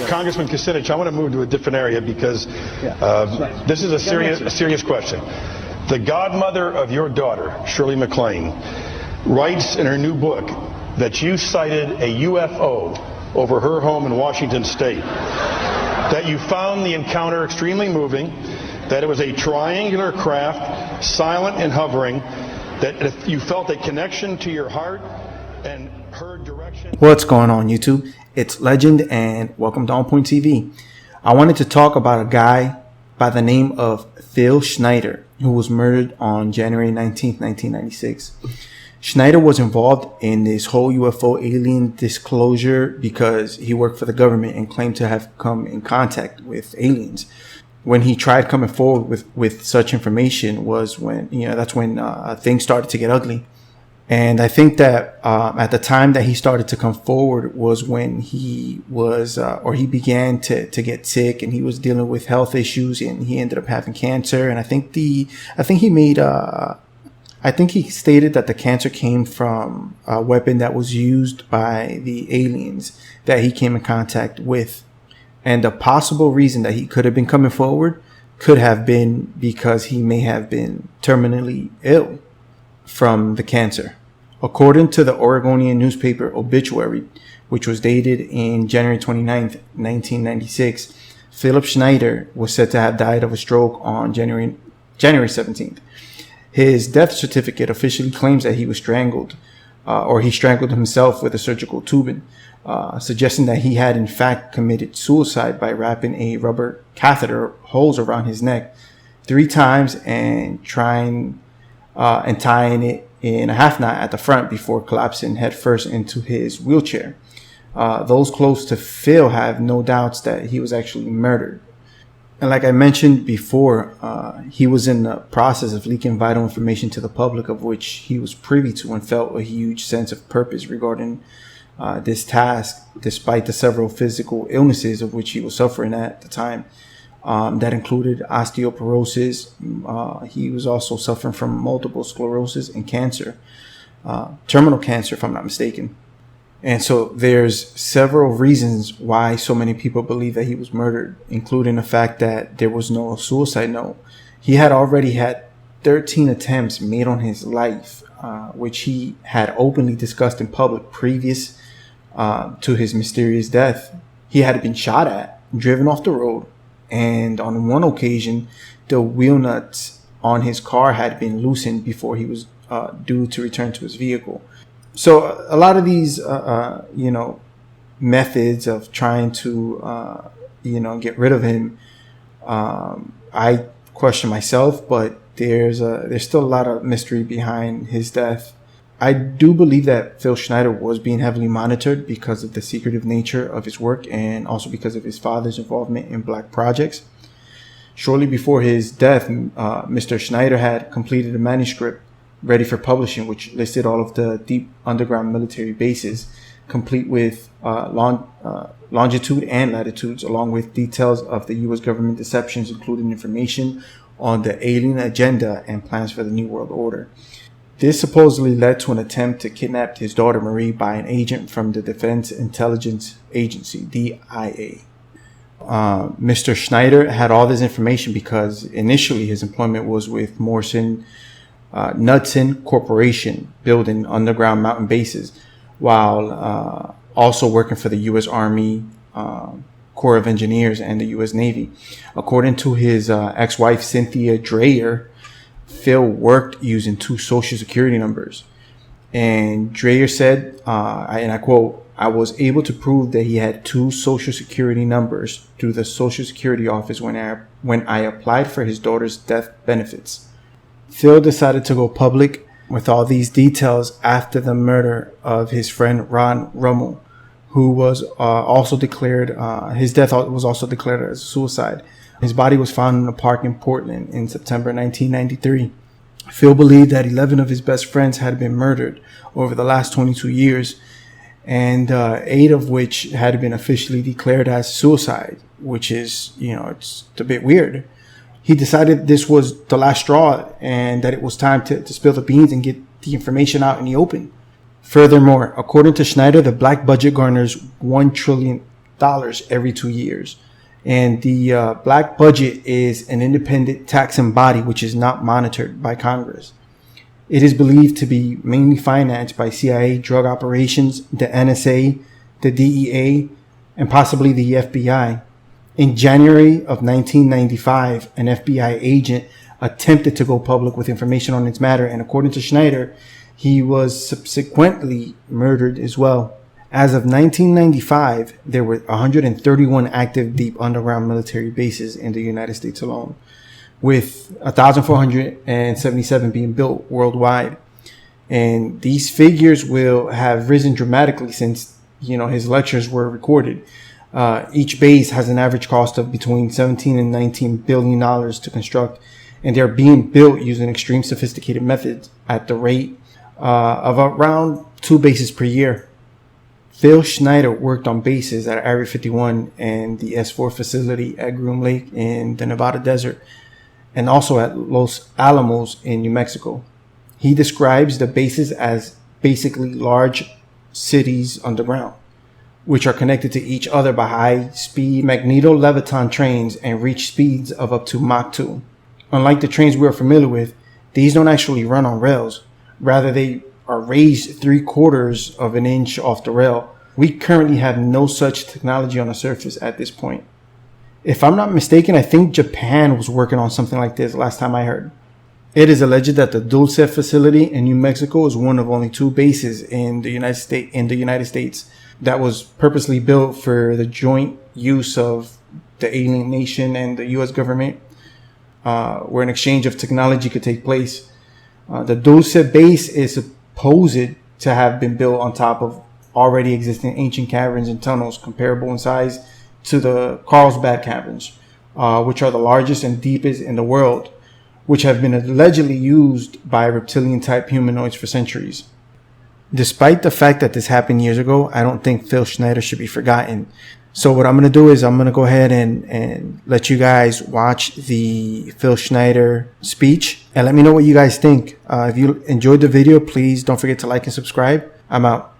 Congressman Kucinich, I want to move to a different area because this is a serious question. The godmother of your daughter, Shirley MacLaine, writes in her new book that you cited a UFO over her home in Washington State, that you found the encounter extremely moving, that it was a triangular craft, silent and hovering, that if you felt a connection to your heart and her direction. What's going on, YouTube? It's Legend and welcome to On Point TV. I wanted to talk about a guy by the name of Phil Schneider, who was murdered on January 19th, 1996. Schneider was involved in this whole UFO alien disclosure because he worked for the government and claimed to have come in contact with aliens. When he tried coming forward with such information was when, that's when things started to get ugly. And I think that at the time that he started to come forward was when he was, he began to get sick, and he was dealing with health issues, and he ended up having cancer. And I think he stated that the cancer came from a weapon that was used by the aliens that he came in contact with. And the possible reason that he could have been coming forward could have been because he may have been terminally ill from the cancer. According to the Oregonian newspaper Obituary, which was dated in January 29th, 1996, Philip Schneider was said to have died of a stroke on January 17th. His death certificate officially claims that he was strangled, or he strangled himself with a surgical tubing, suggesting that he had in fact committed suicide by wrapping a rubber catheter holes around his neck 3 times and tying it in a half knot at the front before collapsing headfirst into his wheelchair. Those close to Phil have no doubts that he was actually murdered. And like I mentioned before, he was in the process of leaking vital information to the public, of which he was privy to and felt a huge sense of purpose regarding this task, despite the several physical illnesses of which he was suffering at the time. That included osteoporosis. He was also suffering from multiple sclerosis and cancer, terminal cancer, if I'm not mistaken. And so there's several reasons why so many people believe that he was murdered, including the fact that there was no suicide note. He had already had 13 attempts made on his life, which he had openly discussed in public previous to his mysterious death. He had been shot at, driven off the road, and on one occasion, the wheel nuts on his car had been loosened before he was due to return to his vehicle. So a lot of these, methods of trying to, get rid of him, I question myself, but there's still a lot of mystery behind his death. I do believe that Phil Schneider was being heavily monitored because of the secretive nature of his work and also because of his father's involvement in black projects. Shortly before his death, Mr. Schneider had completed a manuscript ready for publishing, which listed all of the deep underground military bases, complete with longitude and latitudes, along with details of the U.S. government deceptions, including information on the alien agenda and plans for the New World Order. This supposedly led to an attempt to kidnap his daughter Marie by an agent from the Defense Intelligence Agency, DIA. Mr. Schneider had all this information because initially his employment was with Morrison Knudsen Corporation, building underground mountain bases, while also working for the U.S. Army Corps of Engineers and the U.S. Navy. According to his ex-wife, Cynthia Dreyer, Phil worked using 2 social security numbers. And Dreyer said, and I quote, "I was able to prove that he had 2 social security numbers through the Social Security office when I applied for his daughter's death benefits." Phil decided to go public with all these details after the murder of his friend Ron Rummell, who was also declared, his death was also declared as a suicide. His body was found in a park in Portland in September 1993. Phil believed that 11 of his best friends had been murdered over the last 22 years, and 8 of which had been officially declared as suicide, which is, it's a bit weird. He decided this was the last straw and that it was time to spill the beans and get the information out in the open. Furthermore, according to Schneider, the black budget garners $1 trillion every 2 years. And the black budget is an independent taxing body which is not monitored by Congress. It is believed to be mainly financed by CIA drug operations, the NSA, the DEA, and possibly the FBI. In January of 1995, an FBI agent attempted to go public with information on this matter, and according to Schneider, he was subsequently murdered as well. As of 1995, there were 131 active deep underground military bases in the United States alone, with 1,477 being built worldwide. And these figures will have risen dramatically since, his lectures were recorded. Each base has an average cost of between $17 and $19 billion to construct, and they're being built using extreme sophisticated methods at the rate of around 2 bases per year. Phil Schneider worked on bases at Area 51 and the S4 facility at Groom Lake in the Nevada desert, and also at Los Alamos in New Mexico. He describes the bases as basically large cities underground, which are connected to each other by high-speed magneto-leviton trains and reach speeds of up to Mach 2. Unlike the trains we are familiar with, these don't actually run on rails. Rather, they are raised 3/4 of an inch off the rail. We currently have no such technology on the surface at this point. If I'm not mistaken, I think Japan was working on something like this last time I heard. It is alleged that the Dulce facility in New Mexico is one of only 2 bases in the United States that was purposely built for the joint use of the alien nation and the U.S. government, where an exchange of technology could take place. The Dulce base is supposed to have been built on top of already existing ancient caverns and tunnels comparable in size to the Carlsbad caverns, which are the largest and deepest in the world, which have been allegedly used by reptilian-type humanoids for centuries. Despite the fact that this happened years ago, I don't think Phil Schneider should be forgotten. So what I'm going to do is I'm going to go ahead and let you guys watch the Phil Schneider speech and let me know what you guys think. If you enjoyed the video, please don't forget to like and subscribe. I'm out.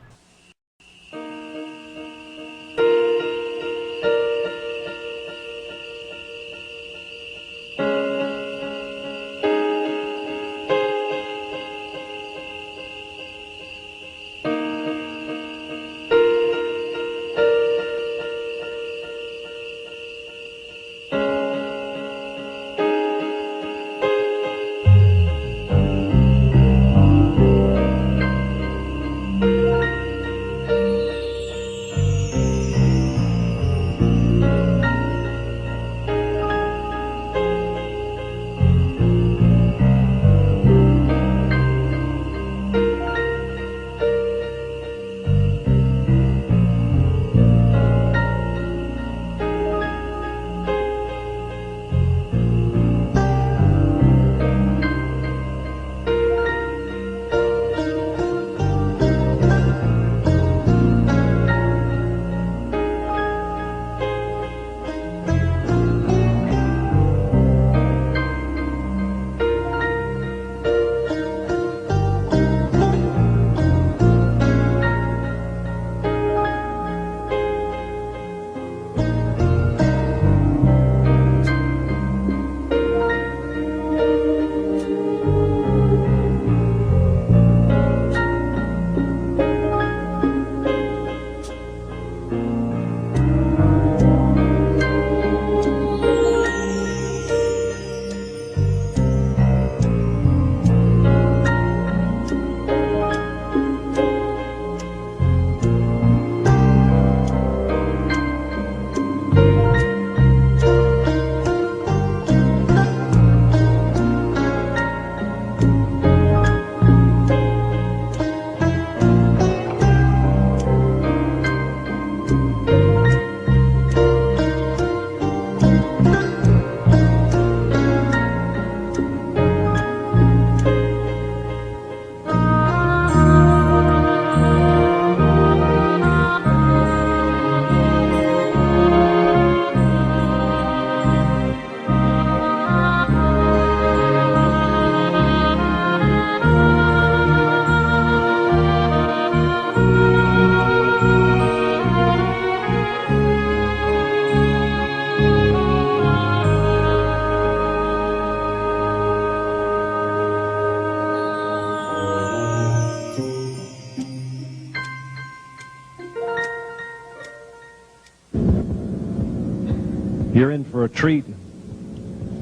You're in for a treat.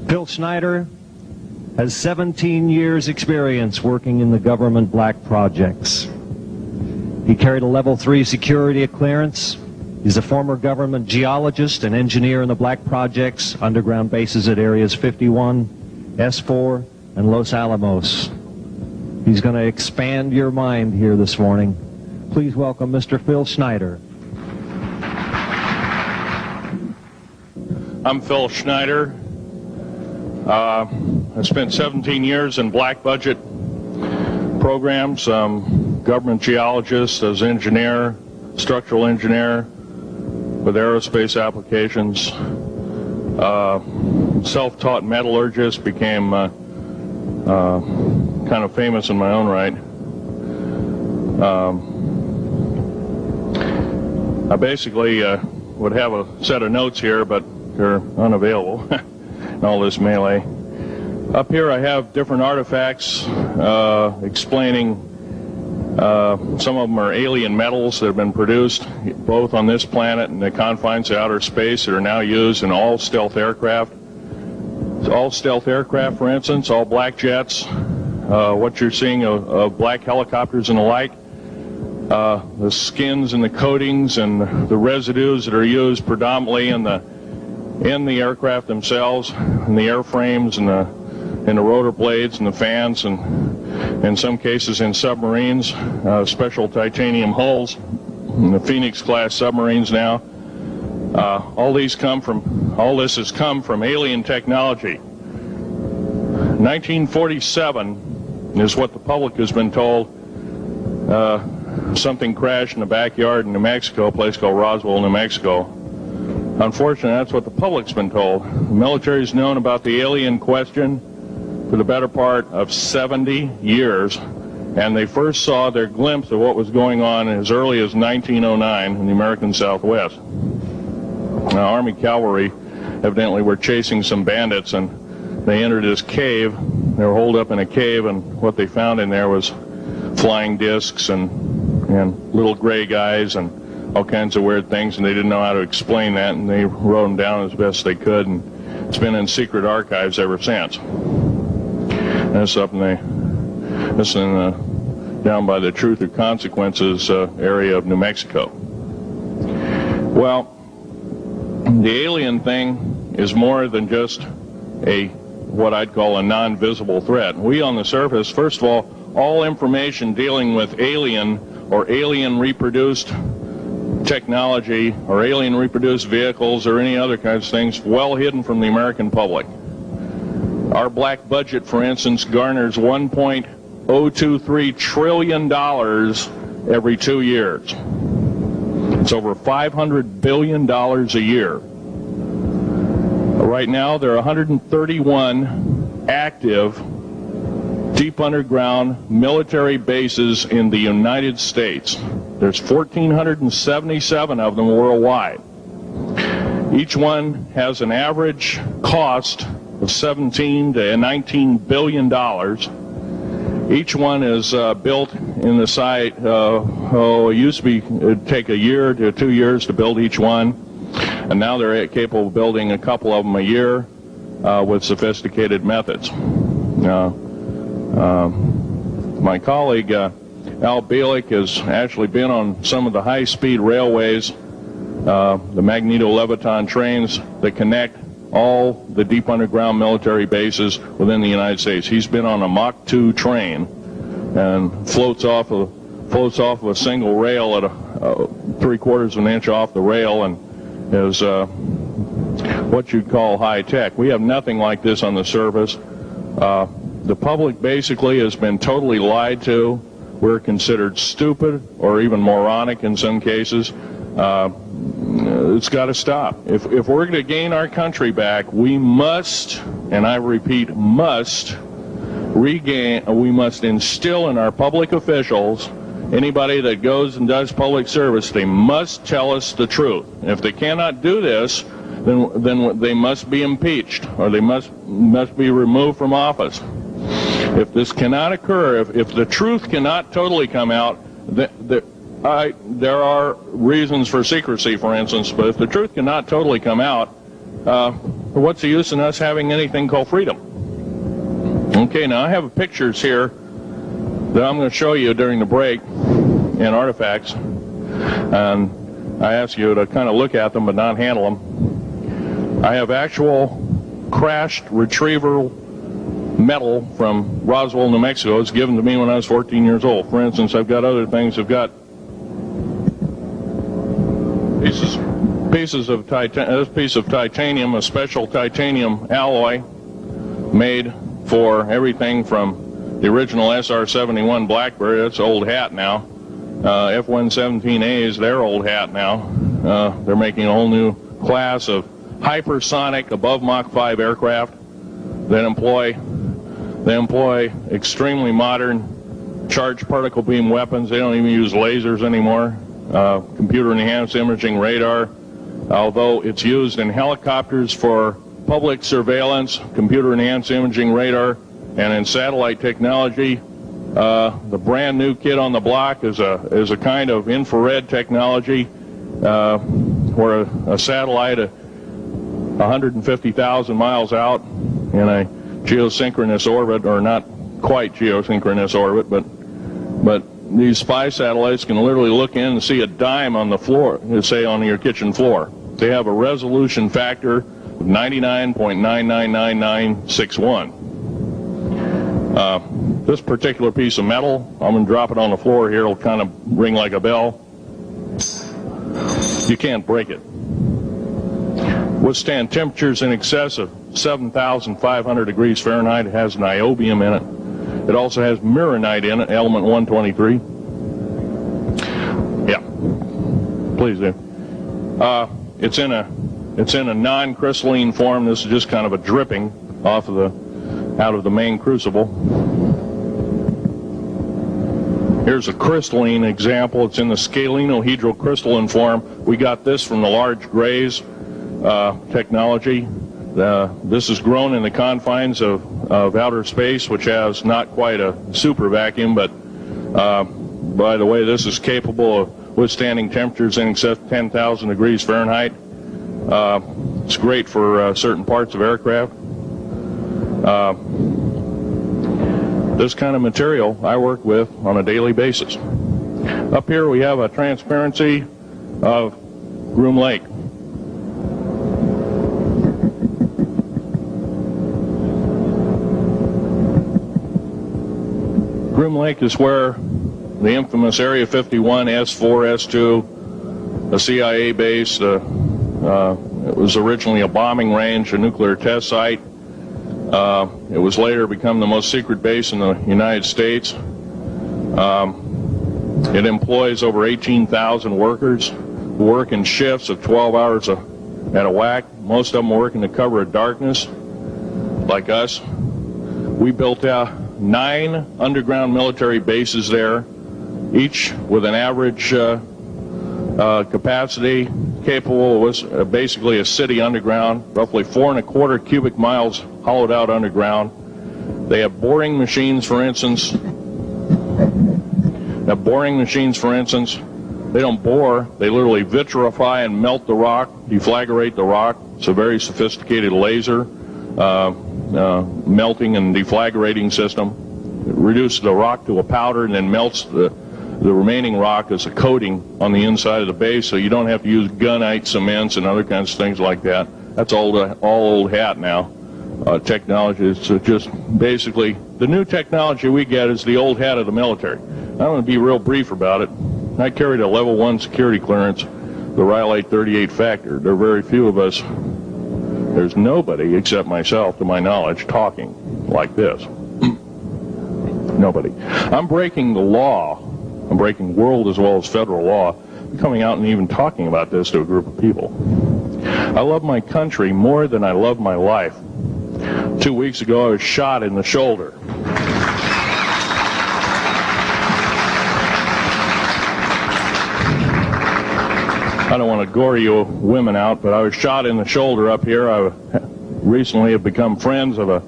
Phil Schneider has 17 years experience working in the government black projects. He carried a level 3 security clearance. He's a former government geologist and engineer in the black projects, underground bases at areas 51, S4, and Los Alamos. He's going to expand your mind here this morning. Please welcome Mr. Phil Schneider. I'm Phil Schneider. I spent 17 years in black budget programs, government geologist, as engineer, structural engineer with aerospace applications, self-taught metallurgist, became kind of famous in my own right. I basically would have a set of notes here, but they're unavailable in all this melee. Up here I have different artifacts explaining some of them are alien metals that have been produced both on this planet and the confines of outer space that are now used in all stealth aircraft. All stealth aircraft, for instance, all black jets, what you're seeing of black helicopters and the like, the skins and the coatings and the residues that are used predominantly in the aircraft themselves, in the airframes and the rotor blades and the fans, and in some cases in submarines, special titanium hulls in the Phoenix class submarines now. All this has come from alien technology. 1947 is what the public has been told. Something crashed in the backyard in New Mexico, a place called Roswell, New Mexico. Unfortunately, that's what the public's been told. The military's known about the alien question for the better part of 70 years, and they first saw their glimpse of what was going on as early as 1909 in the American Southwest. Now, Army cavalry evidently were chasing some bandits, and they entered this cave. They were holed up in a cave, and what they found in there was flying discs and little gray guys and all kinds of weird things, and they didn't know how to explain that, and they wrote them down as best they could, and it's been in secret archives ever since. That's up down by the Truth or Consequences area of New Mexico. Well, the alien thing is more than just what I'd call a non-visible threat. We on the surface, first of all information dealing with alien or alien reproduced technology or alien reproduced vehicles or any other kinds of things well hidden from the American public. Our black budget, for instance, garners $1.023 trillion every 2 years. It's over $500 billion a year. Right now, there are 131 active deep underground military bases in the United States. There's 1,477 of them worldwide. Each one has an average cost of $17 to $19 billion. Each one is built in the site. It used to be it'd take a year to 2 years to build each one, and now they're capable of building a couple of them a year with sophisticated methods. My colleague Al Bielek has actually been on some of the high-speed railways, the magneto-leviton trains that connect all the deep underground military bases within the United States. He's been on a Mach 2 train and floats off of a single rail at 3/4 of an inch off the rail, and is what you'd call high-tech. We have nothing like this on the surface. The public basically has been totally lied to. We're considered stupid or even moronic in some cases. It's got to stop. If we're going to gain our country back, we must, and I repeat, must instill in our public officials, anybody that goes and does public service, they must tell us the truth. And if they cannot do this, then they must be impeached, or they must be removed from office. If this cannot occur, if the truth cannot totally come out, there are reasons for secrecy, for instance, but if the truth cannot totally come out, what's the use in us having anything called freedom? Okay, now I have pictures here that I'm going to show you during the break in artifacts, and I ask you to kind of look at them but not handle them. I have actual crashed retrieval metal from Roswell, New Mexico. It's given to me when I was 14 years old. For instance, I've got other things. I've got pieces of this piece of titanium, a special titanium alloy made for everything from the original SR-71 Blackbird. That's old hat now. F-117A is their old hat now. They're making a whole new class of hypersonic above Mach 5 aircraft that employ extremely modern charged particle beam weapons. They don't even use lasers anymore. Computer enhanced imaging radar, although it's used in helicopters for public surveillance, computer enhanced imaging radar, and in satellite technology. The brand new kid on the block is a kind of infrared technology where a satellite 150,000 miles out in a geosynchronous orbit, or not quite geosynchronous orbit, but these spy satellites can literally look in and see a dime on the floor, say on your kitchen floor. They have a resolution factor of 99.999961. This particular piece of metal, I'm going to drop it on the floor here. It'll kind of ring like a bell. You can't break it. Withstand temperatures in excess of 7,500 degrees Fahrenheit. It has niobium in it. It also has mironite in it, element 123. Yeah, please do. It's in a non-crystalline form. This is just kind of a dripping out of the main crucible. Here's a crystalline example. It's in the scalenohedral crystalline form. We got this from the large grays technology. This is grown in the confines of outer space, which has not quite a super vacuum, but by the way, this is capable of withstanding temperatures in excess of 10,000 degrees Fahrenheit. It's great for certain parts of aircraft. This kind of material I work with on a daily basis. Up here we have a transparency of Groom Lake. Groom Lake is where the infamous Area 51, S4, S2, a CIA base, it was originally a bombing range, a nuclear test site. It was later become the most secret base in the United States. It employs over 18,000 workers who work in shifts of 12 hours at a whack. Most of them work in the cover of darkness, like us. We built 9 underground military bases there, each with an average capacity capable of basically a city underground, roughly 4¼ cubic miles hollowed out underground. They have boring machines, for instance. They don't bore, they literally vitrify and melt the rock, deflagrate the rock. It's a very sophisticated laser melting and deflagrating system. It reduces the rock to a powder and then melts the remaining rock as a coating on the inside of the base, so you don't have to use gunite cements and other kinds of things like that. That's all old hat now. Technology is just basically the new technology we get is the old hat of the military. I'm going to be real brief about it. I carried a level 1 security clearance, the Rhyolite 38 factor. There are very few of us. There's nobody except myself, to my knowledge, talking like this. Nobody. I'm breaking the law. I'm breaking world as well as federal law, coming out and even talking about this to a group of people. I love my country more than I love my life. 2 weeks ago, I was shot in the shoulder. I don't want to gore you women out, but I was shot in the shoulder up here. I recently have become friends of a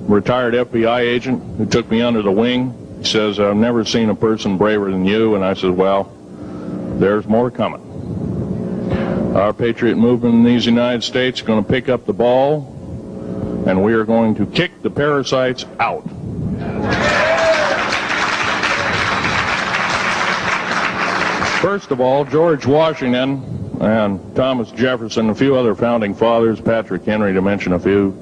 retired FBI agent who took me under the wing. He says, I've never seen a person braver than you. And I said, well, there's more coming. Our patriot movement in these United States is going to pick up the ball, and we are going to kick the parasites out. First of all, George Washington and Thomas Jefferson, a few other founding fathers, Patrick Henry to mention a few,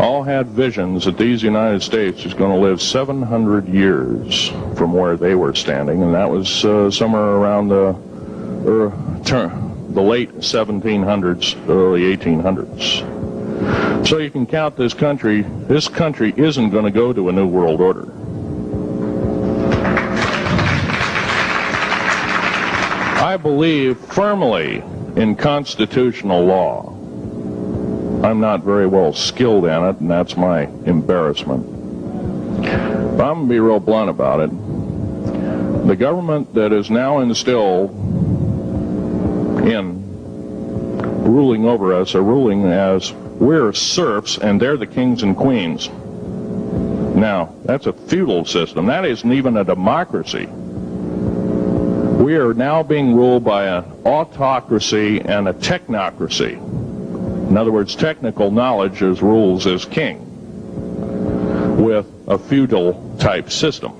all had visions that these United States is going to live 700 years from where they were standing, and that was somewhere around the late 1700s, early 1800s. So you can count this country. This country isn't going to go to a new world order. I believe firmly in constitutional law. I'm not very well skilled in it, and that's my embarrassment. But I'm going to be real blunt about it. The government that is now instilled in ruling over us are ruling as we're serfs and they're the kings and queens. Now, that's a feudal system. That isn't even a democracy. We are now being ruled by an autocracy and a technocracy. In other words, technical knowledge as rules as king, with a feudal type system.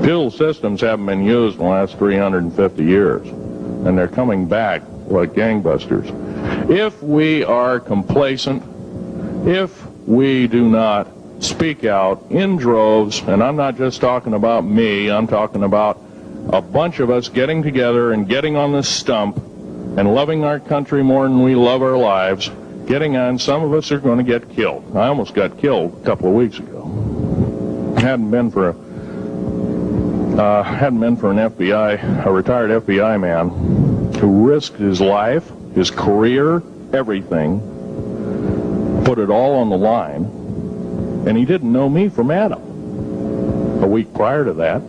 Feudal systems haven't been used in the last 350 years, and they're coming back like gangbusters. If we are complacent, if we do not speak out in droves, and I'm not just talking about me, I'm talking about a bunch of us getting together and getting on the stump and loving our country more than we love our lives, getting on, some of us are going to get killed. I almost got killed a couple of weeks ago. Hadn't been for an FBI, a retired FBI man who risked his life, his career, everything, put it all on the line, and he didn't know me from Adam. A week prior to that,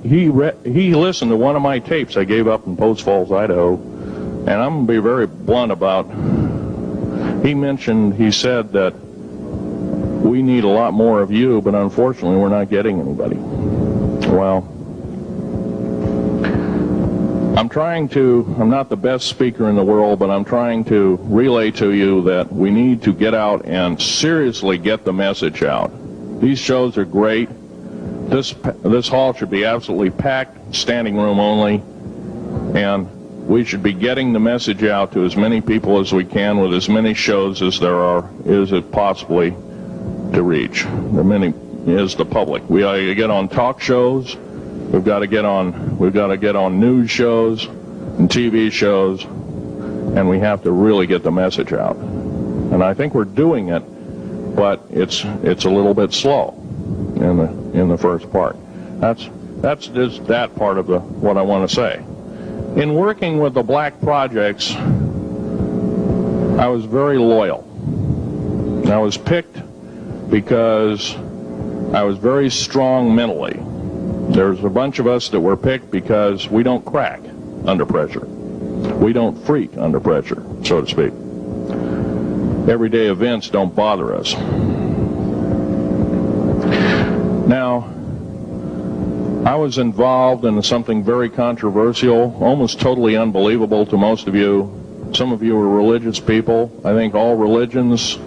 he listened to one of my tapes I gave up in Post Falls, Idaho, and I'm going to be very blunt about, he said that we need a lot more of you, but unfortunately we're not getting anybody. Well, I'm not the best speaker in the world, but I'm trying to relay to you that we need to get out and seriously get the message out. These shows are great. This hall should be absolutely packed, standing room only, and we should be getting the message out to as many people as we can with as many shows as is it possibly to reach. The many is the public. We ought to get on talk shows. We've got to get on news shows and TV shows, and we have to really get the message out. And I think we're doing it, but it's a little bit slow in the first part. That's just that part of what I want to say. In working with the black projects, I was very loyal. I was picked because I was very strong mentally. There's a bunch of us that were picked because we don't crack under pressure. We don't freak under pressure, so to speak. Everyday events don't bother us. Now, I was involved in something very controversial, almost totally unbelievable to most of you. Some of you are religious people. I think all religions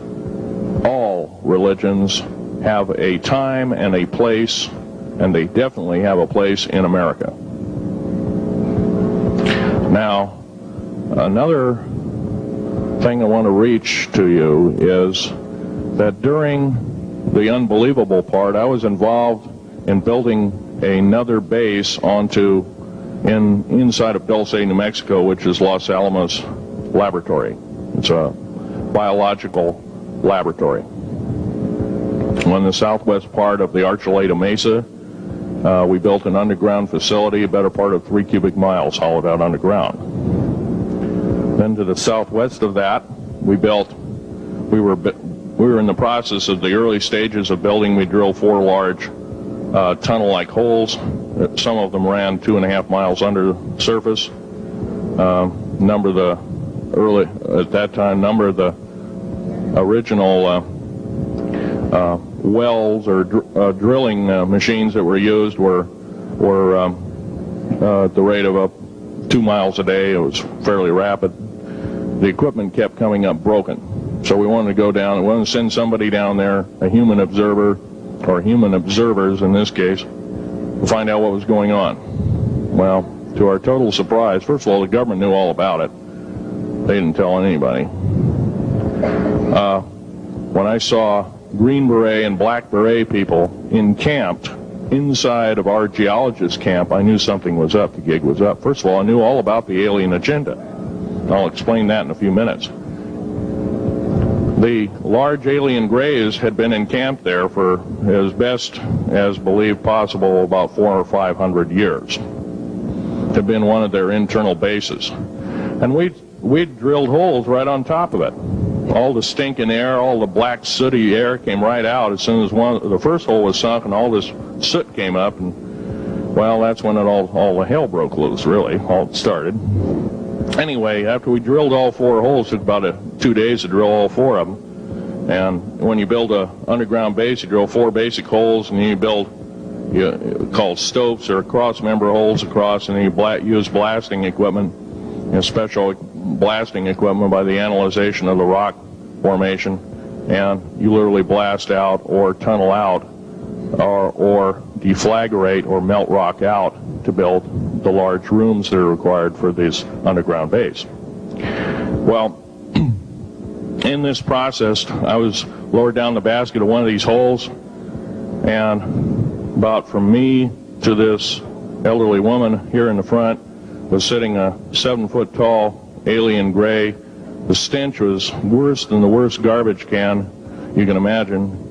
have a time and a place, and they definitely have a place in America. Now, another thing I want to reach to you is that during the unbelievable part, I was involved in building another base inside of Dulce, New Mexico, which is Los Alamos Laboratory. It's a biological laboratory. On the southwest part of the Archuleta Mesa, we built an underground facility, a better part of 3 cubic miles hollowed out underground. Then to the southwest of that, we were in the process of the early stages of building. We drilled 4 large tunnel-like holes. Some of them ran 2.5 miles under the surface. Number of the original wells or drilling machines that were used were at the rate of 2 2 miles a day. It was fairly rapid. The equipment kept coming up broken. So we wanted to go down, we wanted to send somebody down there, a human observer, or human observers in this case, to find out what was going on. Well, to our total surprise, first of all, the government knew all about it. They didn't tell anybody. When I saw Green Beret and Black Beret people encamped inside of our geologist camp, I knew something was up. The gig was up. First of all, I knew all about the alien agenda. I'll explain that in a few minutes. The large alien grays had been encamped there for as best as believed possible about 400 or 500 years. Had been one of their internal bases. And we'd drilled holes right on top of it. All the stinking air, all the black sooty air came right out as soon as the first hole was sunk, and all this soot came up, and well, that's when all the hell broke loose, really, all started. Anyway, after we drilled all 4 holes, it took about 2 days to drill all 4 of them. And when you build an underground base, you drill 4 basic holes, and then you build called stopes or cross-member holes across, and then you use blasting equipment, special blasting equipment by the analyzation of the rock formation, and you literally blast out or tunnel out or deflagrate or melt rock out to build the large rooms that are required for this underground base. Well, in this process, I was lowered down the basket of one of these holes, and about from me to this elderly woman here in the front was sitting a 7-foot-tall alien gray. The stench was worse than the worst garbage can you can imagine.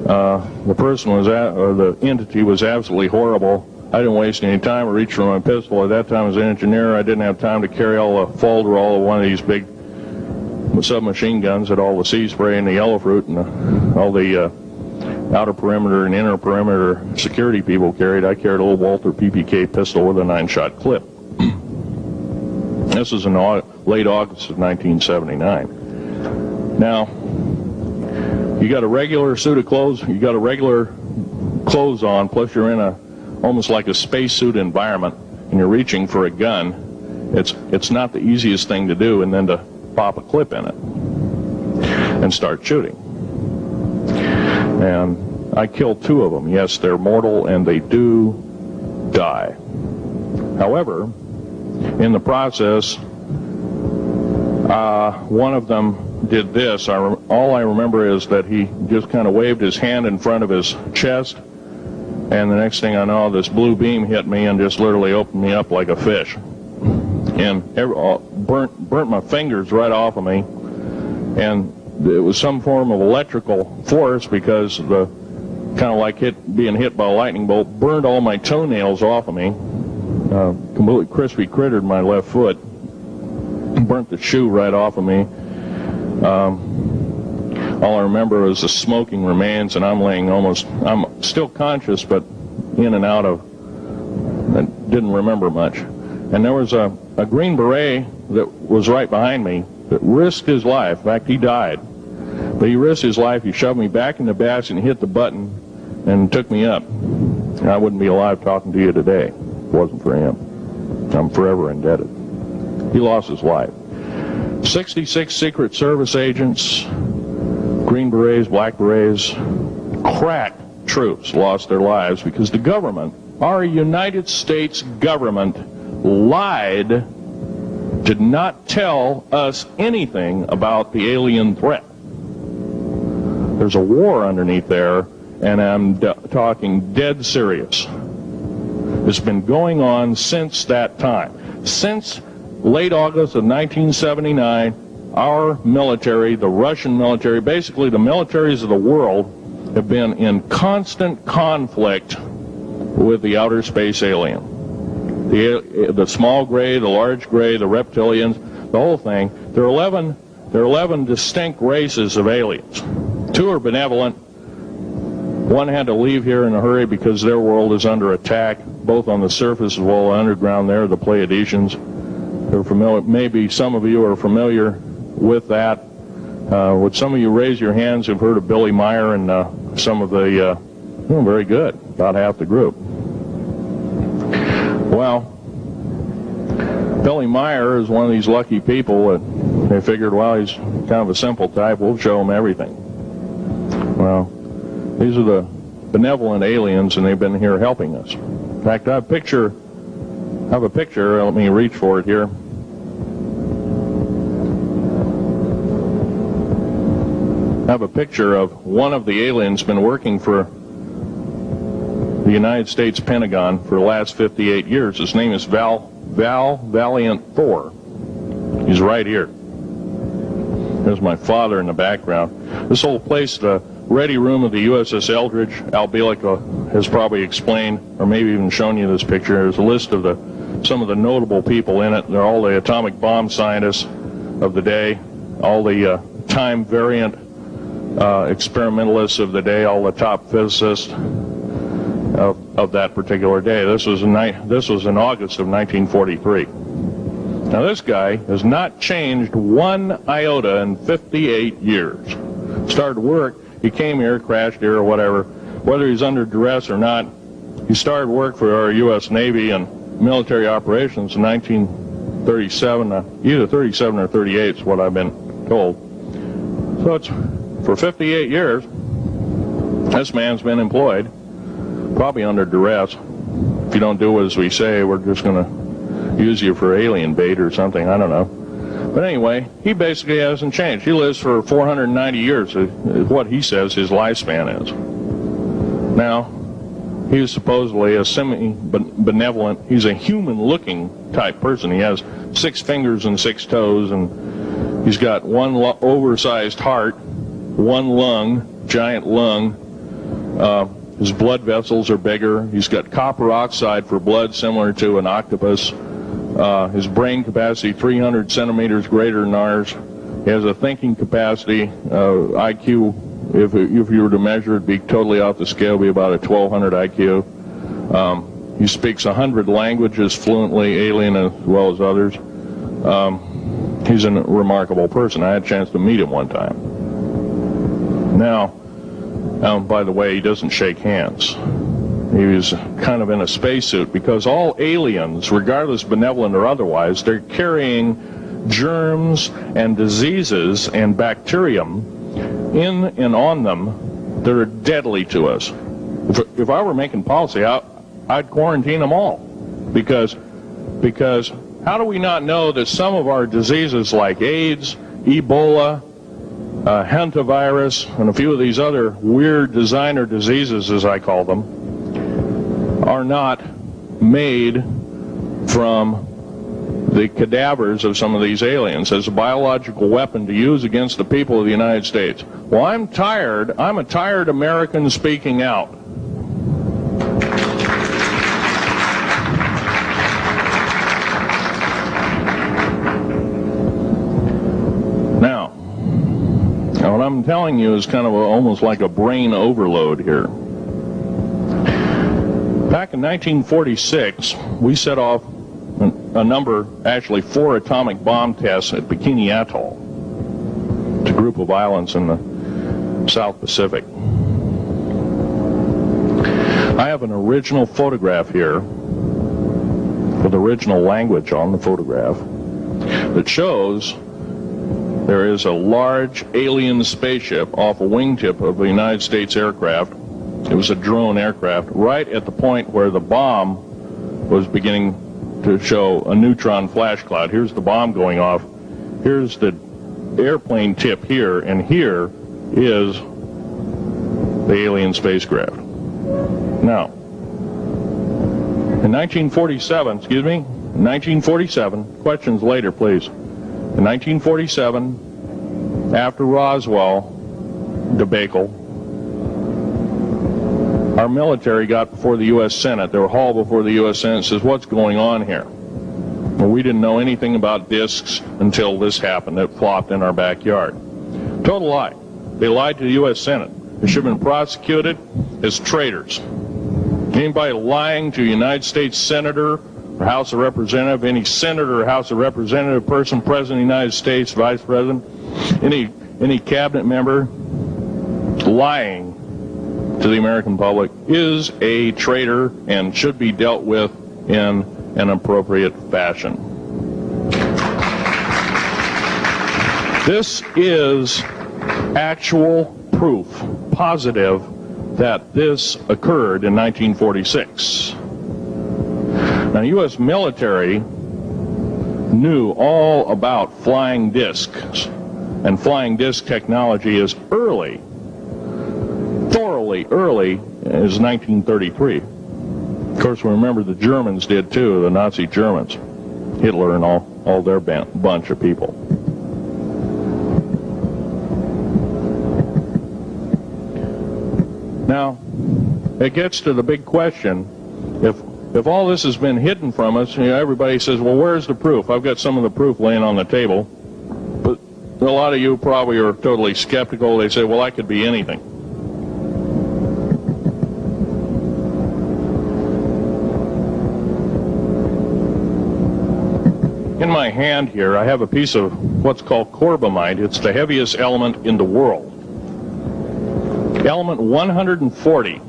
The person or the entity was absolutely horrible. I didn't waste any time. I reached for my pistol. At that time, as an engineer, I didn't have time to carry all the folderol of one of these big submachine guns that all the sea spray and the yellow fruit and all the outer perimeter and inner perimeter security people carried. I carried a little Walther PPK pistol with a 9-shot clip. This was in late August of 1979. Now, you got a regular suit of clothes, you got a regular clothes on, plus you're in almost like a spacesuit environment, and you're reaching for a gun. It's not the easiest thing to do, and then to pop a clip in it and start shooting. And I killed 2 of them. Yes, they're mortal, and they do die. However, in the process, one of them did this. All I remember is that he just kind of waved his hand in front of his chest, and the next thing I know, this blue beam hit me and just literally opened me up like a fish, and burnt my fingers right off of me. And it was some form of electrical force, because the kind of like being hit by a lightning bolt burned all my toenails off of me. Completely crispy crittered my left foot, burnt the shoe right off of me. All I remember is the smoking remains, and I'm still conscious, but in and out of, I didn't remember much. And there was a Green Beret that was right behind me that risked his life. In fact, he died. But he risked his life. He shoved me back in the basket and hit the button and took me up. And I wouldn't be alive talking to you today if it wasn't for him. I'm forever indebted. He lost his life. 66 Secret Service agents, Green Berets, Black Berets, crack troops lost their lives because the government, our United States government, lied, did not tell us anything about the alien threat. There's a war underneath there, and I'm talking dead serious. It's been going on since that time. Since late August of 1979, our military, the Russian military, basically the militaries of the world, have been in constant conflict with the outer space alien. The small gray, the large gray, the reptilians, the whole thing. There are 11 distinct races of aliens. 2 are benevolent. 1 had to leave here in a hurry because their world is under attack, both on the surface as well as underground. There, the Pleiadians. They're familiar. Maybe some of you are familiar with that. Would some of you raise your hands who've heard of Billy Meyer and some of the, very good, about half the group. Well, Billy Meyer is one of these lucky people that they figured, well, he's kind of a simple type, we'll show him everything. Well, these are the benevolent aliens, and they've been here helping us. In fact, I have a picture, let me reach for it here. I have a picture of one of the aliens been working for the United States Pentagon for the last 58 years. His name is Val Valiant Thor. He's right here. There's my father in the background. This whole place, the ready room of the USS Eldridge, Al Bielek has probably explained, or maybe even shown you this picture. There's a list of some of the notable people in it. They're all the atomic bomb scientists of the day, all the time variant experimentalists of the day, all the top physicists of that particular day. This was in August of 1943. Now this guy has not changed one iota in 58 years. Started work, he came here, crashed here or whatever, whether he's under duress or not. He started work for our U.S. Navy and military operations in 1937, either 37 or 38 is what I've been told. So it's for 58 years, this man's been employed, probably under duress. If you don't do as we say, we're just going to use you for alien bait or something, I don't know. But anyway, he basically hasn't changed. He lives for 490 years, is what he says his lifespan is. Now, he's supposedly a semi-benevolent, he's a human-looking type person. He has 6 fingers and 6 toes, and he's got one oversized heart, one lung, giant lung. His blood vessels are bigger. He's got copper oxide for blood, similar to an octopus. His brain capacity 300 centimeters greater than ours. He has a thinking capacity, IQ, if you were to measure it, be totally off the scale, be about a 1200 IQ. He speaks 100 languages fluently, alien as well as others. He's a remarkable person. I had a chance to meet him one time. Now, by the way, he doesn't shake hands. He was kind of in a spacesuit, because all aliens, regardless benevolent or otherwise, they're carrying germs and diseases and bacterium in and on them that are deadly to us. If I were making policy, I'd quarantine them all, because how do we not know that some of our diseases like AIDS, Ebola, hantavirus, and a few of these other weird designer diseases, as I call them, are not made from the cadavers of some of these aliens as a biological weapon to use against the people of the United States? Well, I'm a tired American speaking out. Now, what I'm telling you is kind of almost like a brain overload here. Back in 1946, we set off a number, actually 4 atomic bomb tests at Bikini Atoll. It's a group of islands in the South Pacific. I have an original photograph here with original language on the photograph that shows there is a large alien spaceship off a wingtip of a United States aircraft. It was a drone aircraft, right at the point where the bomb was beginning to show a neutron flash cloud. Here's the bomb going off. Here's the airplane tip here, and here is the alien spacecraft. Now, in 1947, questions later, please. In 1947, after Roswell debacle, our military got before the U.S. Senate. They were hauled before the U.S. Senate and says, what's going on here? Well, we didn't know anything about discs until this happened. It flopped in our backyard. Total lie. They lied to the U.S. Senate. They should have been prosecuted as traitors. Anybody lying to a United States Senator or House of Representative, any Senator or House of Representative person, President of the United States, Vice President, any cabinet member lying to the American public is a traitor and should be dealt with in an appropriate fashion. This is actual proof, positive, that this occurred in 1946. Now, U.S. military knew all about flying discs, and flying disc technology is early, thoroughly early, as 1933. Of course, we remember the Germans did too, the Nazi Germans, Hitler and all their bunch of people. Now, it gets to the big question, if all this has been hidden from us, you know, everybody says, well, where's the proof? I've got some of the proof laying on the table. But a lot of you probably are totally skeptical. They say, well, I could be anything. In my hand here, I have a piece of what's called corbamite. It's the heaviest element in the world. Element 140.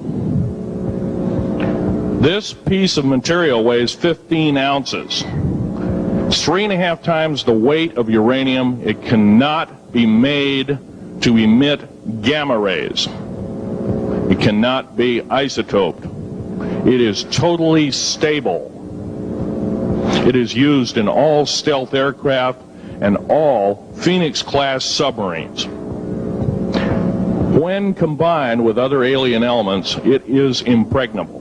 This piece of material weighs 15 ounces. It's 3.5 times the weight of uranium. It cannot be made to emit gamma rays. It cannot be isotoped. It is totally stable. It is used in all stealth aircraft and all Phoenix-class submarines. When combined with other alien elements, it is impregnable.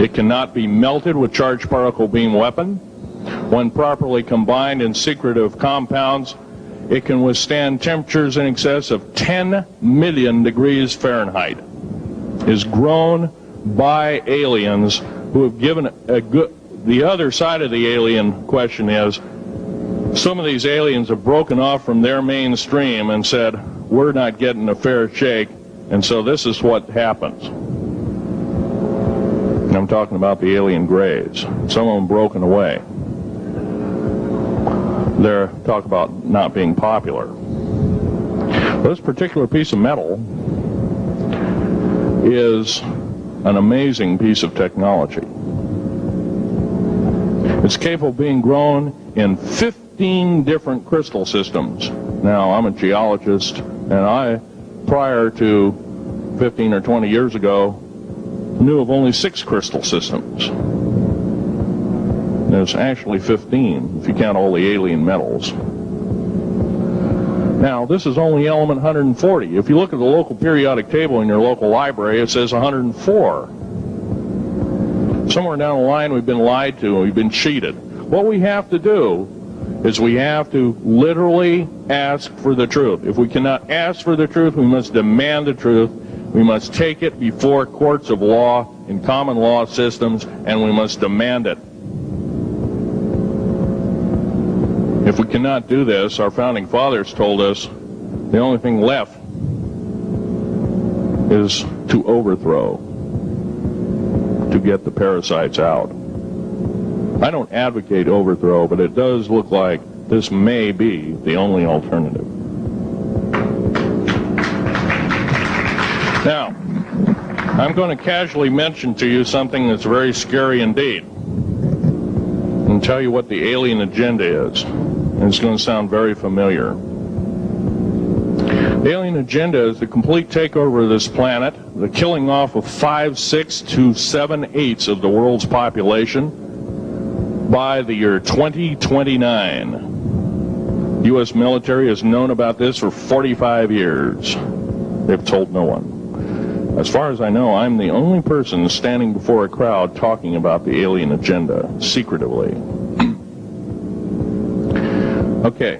It cannot be melted with charged particle beam weapon. When properly combined in secretive compounds, it can withstand temperatures in excess of 10 million degrees Fahrenheit. It is grown by aliens who have given a good... The other side of the alien question is, some of these aliens have broken off from their mainstream and said, we're not getting a fair shake, and so this is what happens. And I'm talking about the alien grays. Some of them broken away. They're talk about not being popular. This particular piece of metal is an amazing piece of technology. It's capable of being grown in 15 different crystal systems. Now, I'm a geologist, and I, prior to 15 or 20 years ago, knew of only 6 crystal systems. There's actually 15, if you count all the alien metals. Now, this is only element 140. If you look at the local periodic table in your local library, it says 104. Somewhere down the line, we've been lied to, and we've been cheated. What we have to do is we have to literally ask for the truth. If we cannot ask for the truth, we must demand the truth. We must take it before courts of law in common law systems, and we must demand it. If we cannot do this, our founding fathers told us the only thing left is to overthrow, to get the parasites out. I don't advocate overthrow, but it does look like this may be the only alternative. Now, I'm going to casually mention to you something that's very scary indeed, and tell you what the alien agenda is. And it's going to sound very familiar. The alien agenda is the complete takeover of this planet, the killing off of 5/6 to 7/8 of the world's population by the year 2029. U.S. military has known about this for 45 years. They've told no one. As far as I know, I'm the only person standing before a crowd talking about the alien agenda secretively. Okay.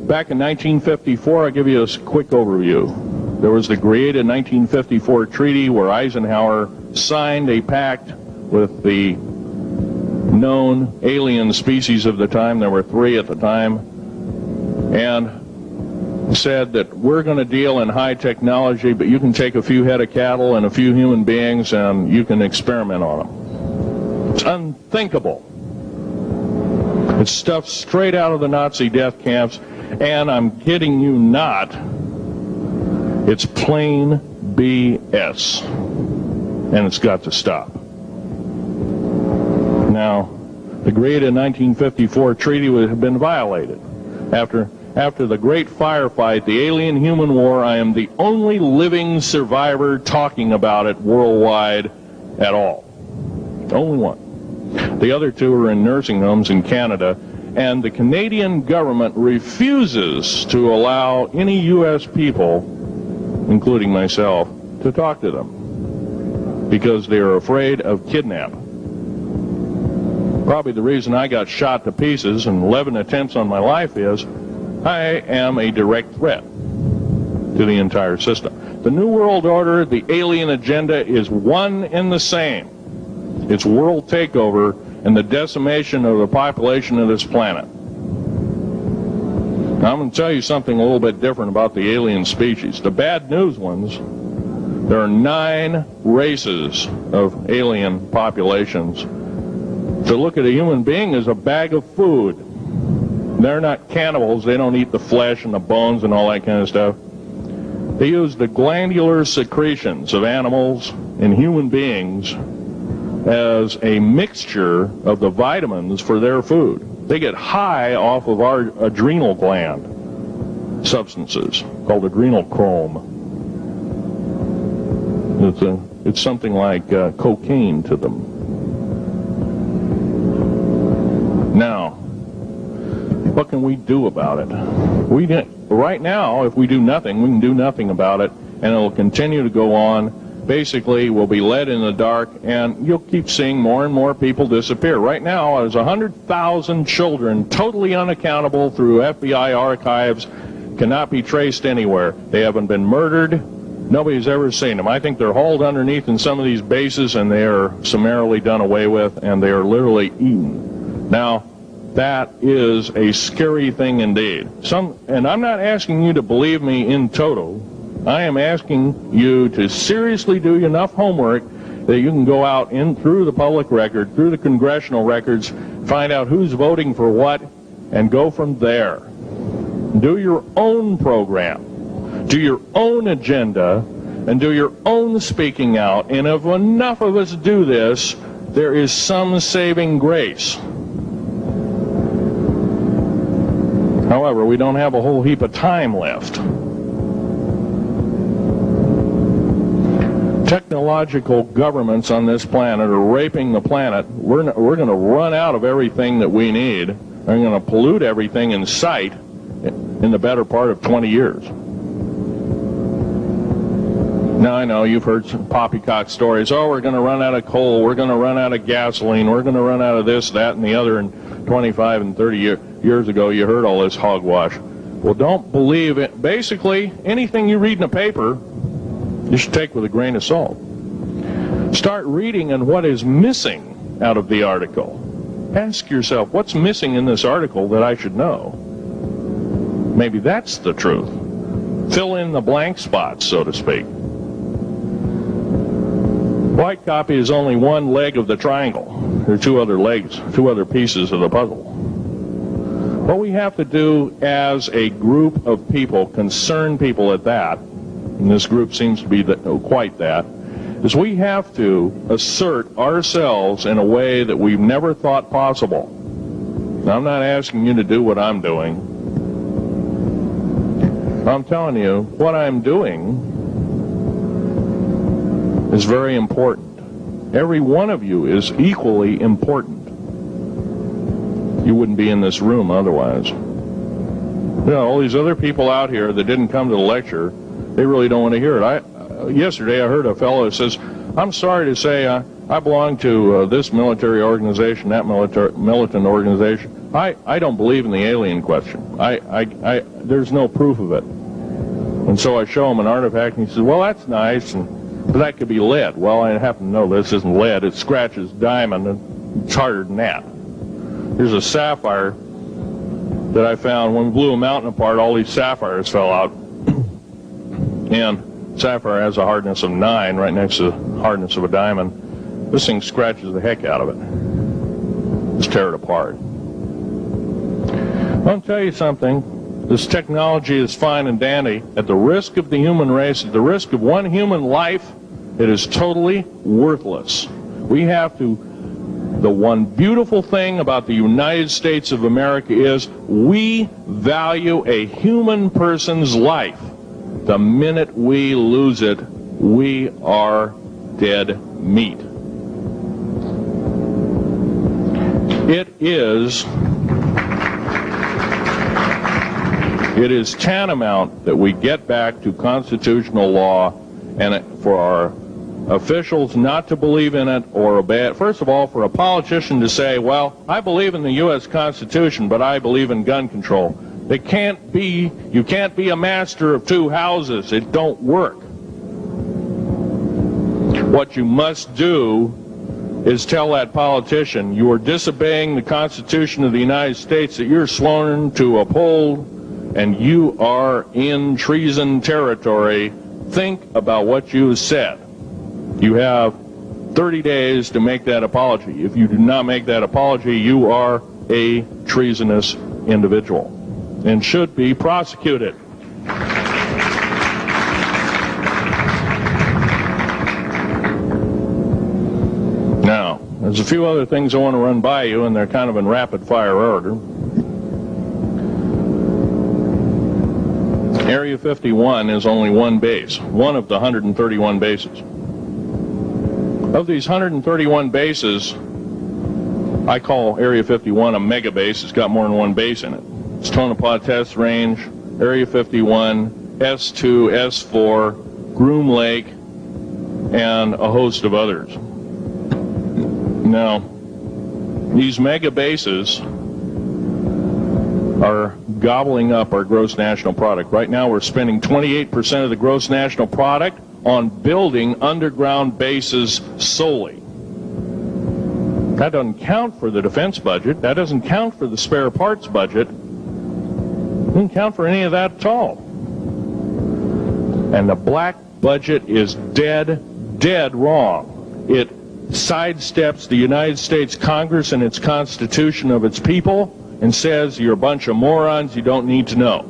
Back in 1954, I'll give you a quick overview. There was the created 1954 treaty where Eisenhower signed a pact with the known alien species of the time. There were 3 at the time. And said that we're going to deal in high technology, but you can take a few head of cattle and a few human beings and you can experiment on them. It's unthinkable. It's stuff straight out of the Nazi death camps, and I'm kidding you not, it's plain BS, and it's got to stop. Now, the created 1954 treaty would have been violated. After the great firefight, the alien-human war, I am the only living survivor talking about it worldwide at all. Only one. The other two are in nursing homes in Canada, and the Canadian government refuses to allow any U.S. people, including myself, to talk to them because they are afraid of kidnap. Probably the reason I got shot to pieces and 11 attempts on my life is I am a direct threat to the entire system. The New World Order, the alien agenda is one and the same. It's world takeover and the decimation of the population of this planet. Now, I'm going to tell you something a little bit different about the alien species. The bad news ones, there are 9 races of alien populations. To look at a human being as a bag of food. They're not cannibals. They don't eat the flesh and the bones and all that kind of stuff. They use the glandular secretions of animals and human beings as a mixture of the vitamins for their food. They get high off of our adrenal gland substances called adrenochrome. It's something like cocaine to them. Now, what can we do about it? Right now, if we do nothing, we can do nothing about it, and it'll continue to go on. Basically, we'll be led in the dark, and you'll keep seeing more and more people disappear. Right now, there's 100,000 children totally unaccountable through FBI archives, cannot be traced anywhere. They haven't been murdered. Nobody's ever seen them. I think they're hauled underneath in some of these bases, and they are summarily done away with, and they are literally eaten. Now, that is a scary thing indeed. And I'm not asking you to believe me in toto. I am asking you to seriously do enough homework that you can go out through the public record, through the congressional records, find out who's voting for what, and go from there. Do your own program. Do your own agenda, and do your own speaking out. And if enough of us do this, there is some saving grace. However, we don't have a whole heap of time left. Technological governments on this planet are raping the planet. We're going to run out of everything that we need. We're going to pollute everything in sight in the better part of 20 years. Now, I know you've heard some poppycock stories. Oh, we're going to run out of coal. We're going to run out of gasoline. We're going to run out of this, that, and the other. And 25 and 30 years ago, you heard all this hogwash. Well, don't believe it. Basically, anything you read in a paper, you should take with a grain of salt. Start reading on what is missing out of the article. Ask yourself, what's missing in this article that I should know? Maybe that's the truth. Fill in the blank spots, so to speak. White copy is only one leg of the triangle. There are 2 other legs, 2 other pieces of the puzzle. What we have to do as a group of people, concerned people at that, and this group seems to be quite that, is we have to assert ourselves in a way that we've never thought possible. Now, I'm not asking you to do what I'm doing. I'm telling you, what I'm doing is very important. Every one of you is equally important. You wouldn't be in this room otherwise. You know, all these other people out here that didn't come to the lecture, they really don't want to hear it. Yesterday I heard a fellow who says, I'm sorry to say I belong to this military organization, that militant organization. I don't believe in the alien question. There's no proof of it. And so I show him an artifact, and he says, well, that's nice, but that could be lead. Well, I happen to know this isn't lead. It scratches diamond, and it's harder than that. Here's a sapphire that I found. When we blew a mountain apart, all these sapphires fell out. And sapphire has a hardness of 9 right next to the hardness of a diamond. This thing scratches the heck out of it. Just tear it apart. I'll tell you something. This technology is fine and dandy. At the risk of the human race, at the risk of one human life, it is totally worthless. We have to The one beautiful thing about the United States of America is we value a human person's life. The minute we lose it, we are dead meat. It is tantamount that we get back to constitutional law, and for our officials not to believe in it or obey it. First of all, for a politician to say, well, I believe in the U.S. Constitution, but I believe in gun control. You can't be a master of two houses. It don't work. What you must do is tell that politician you are disobeying the Constitution of the United States that you're sworn to uphold, and you are in treason territory. Think about what you said. You have 30 days to make that apology. If you do not make that apology, you are a treasonous individual and should be prosecuted. Now, there's a few other things I want to run by you, and they're kind of in rapid fire order. Area 51 is only one base, one of the 131 bases. Of these 131 bases, I call Area 51 a mega base. It's got more than one base in it. It's Tonopah Test Range, Area 51, S2, S4, Groom Lake, and a host of others. Now, these mega bases are gobbling up our gross national product. Right now we're spending 28% of the gross national product on building underground bases solely. That doesn't count for the defense budget. That doesn't count for the spare parts budget. Doesn't count for any of that at all. And the black budget is dead wrong. It sidesteps the United States Congress and its Constitution of its people and says you're a bunch of morons you don't need to know.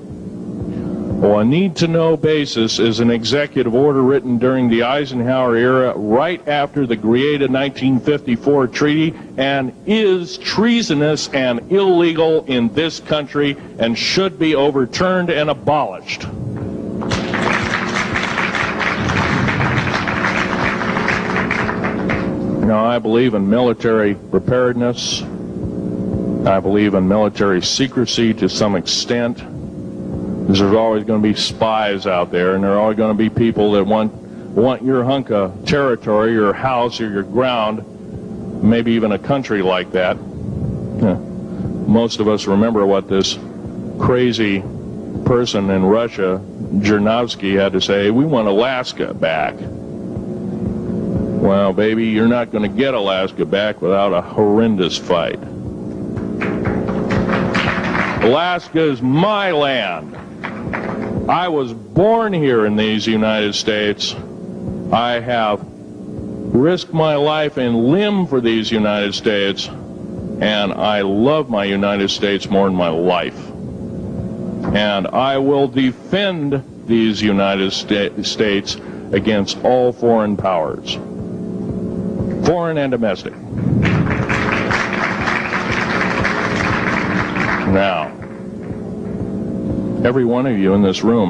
Well, a need-to-know basis is an executive order written during the Eisenhower era right after the Greada 1954 treaty and is treasonous and illegal in this country and should be overturned and abolished. Now, I believe in military preparedness. I believe in military secrecy to some extent. There's always going to be spies out there, and there are always going to be people that want your hunk of territory, your house, or your ground, maybe even a country like that. Most of us remember what this crazy person in Russia, Zhirinovsky, had to say. We want Alaska back. Well, baby, you're not going to get Alaska back without a horrendous fight. Alaska is my land. I was born here in these United States. I have risked my life and limb for these United States, and I love my United States more than my life. And I will defend these United States against all foreign powers, foreign and domestic. Now, every one of you in this room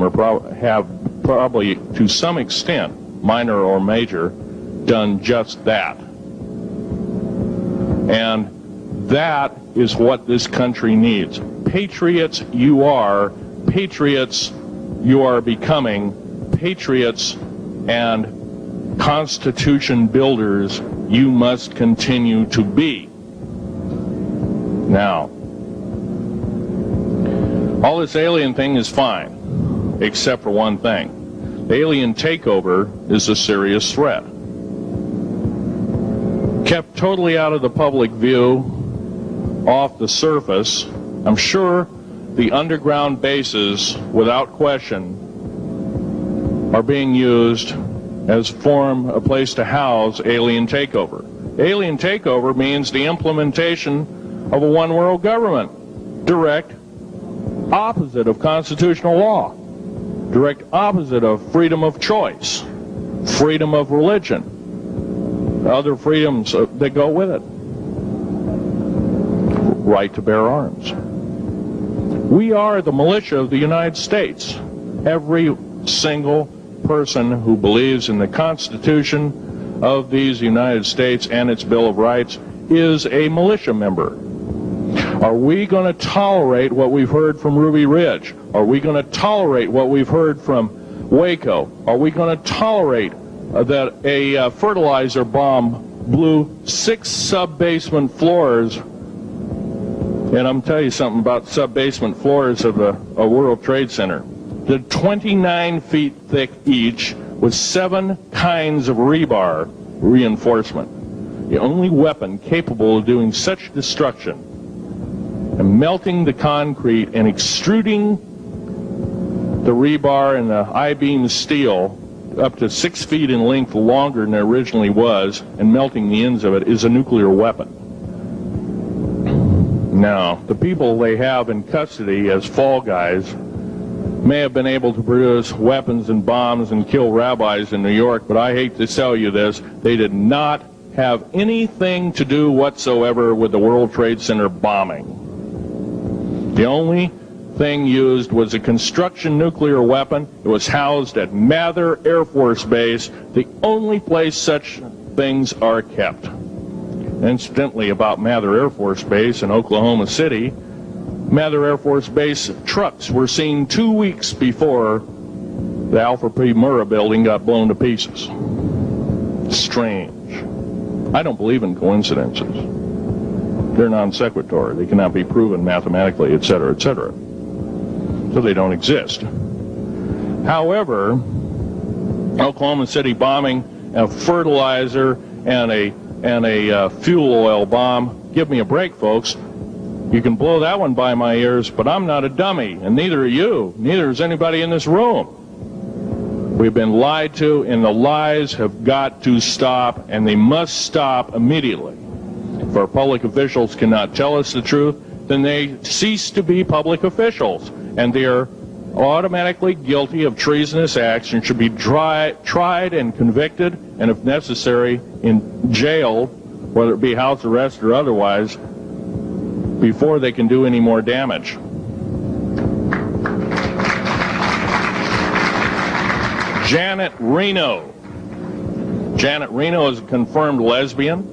have probably, to some extent, minor or major, done just that. And that is what this country needs. Patriots you are. Patriots you are becoming. Patriots and Constitution builders you must continue to be. Now, all this alien thing is fine, except for one thing. The alien takeover is a serious threat. Kept totally out of the public view, off the surface, I'm sure the underground bases, without question, are being used as a place to house alien takeover. Alien takeover means the implementation of a one-world government. Direct opposite of constitutional law, direct opposite of freedom of choice, freedom of religion, other freedoms that go with it. right to bear arms. We are the militia of the United States. Every single person who believes in the Constitution of these United States and its Bill of Rights is a militia member. Are we going to tolerate what we've heard from Ruby Ridge? Are we going to tolerate what we've heard from Waco? Are we going to tolerate that a fertilizer bomb blew 6 sub-basement floors? And I'm telling you something about sub-basement floors of a World Trade Center. They're 29 feet thick each with 7 kinds of rebar reinforcement. The only weapon capable of doing such destruction and melting the concrete and extruding the rebar and the I-beam steel up to 6 feet in length longer than it originally was and melting the ends of it is a nuclear weapon. Now, the people they have in custody as fall guys may have been able to produce weapons and bombs and kill rabbis in New York, but I hate to tell you this, they did not have anything to do whatsoever with the World Trade Center bombing. The only thing used was a construction nuclear weapon. It was housed at Mather Air Force Base, the only place such things are kept. Incidentally, about Mather Air Force Base in Oklahoma City, Mather Air Force Base trucks were seen 2 weeks before the Alpha P. Murrah building got blown to pieces. Strange. I don't believe in coincidences. They're non sequitur. They cannot be proven mathematically, etc., etc. So they don't exist. However, Oklahoma City bombing, a fertilizer and a fuel oil bomb. Give me a break, folks. You can blow that one by my ears, but I'm not a dummy, and neither are you. Neither is anybody in this room. We've been lied to, and the lies have got to stop, and they must stop immediately. If our public officials cannot tell us the truth, then they cease to be public officials, and they are automatically guilty of treasonous acts and should be tried and convicted, and if necessary, in jail, whether it be house arrest or otherwise, before they can do any more damage. Janet Reno. Janet Reno is a confirmed lesbian.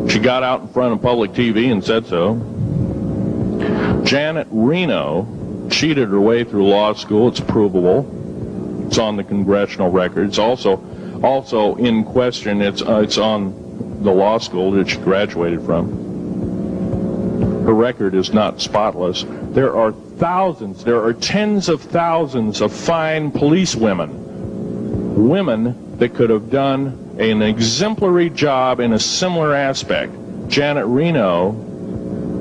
She got out in front of public TV and said so. Janet Reno cheated her way through law school. It's provable. It's on the congressional record. It's also in question. It's on the law school that she graduated from. Her record is not spotless. There are thousands, there are tens of thousands of fine police women that could have done an exemplary job in a similar aspect. Janet Reno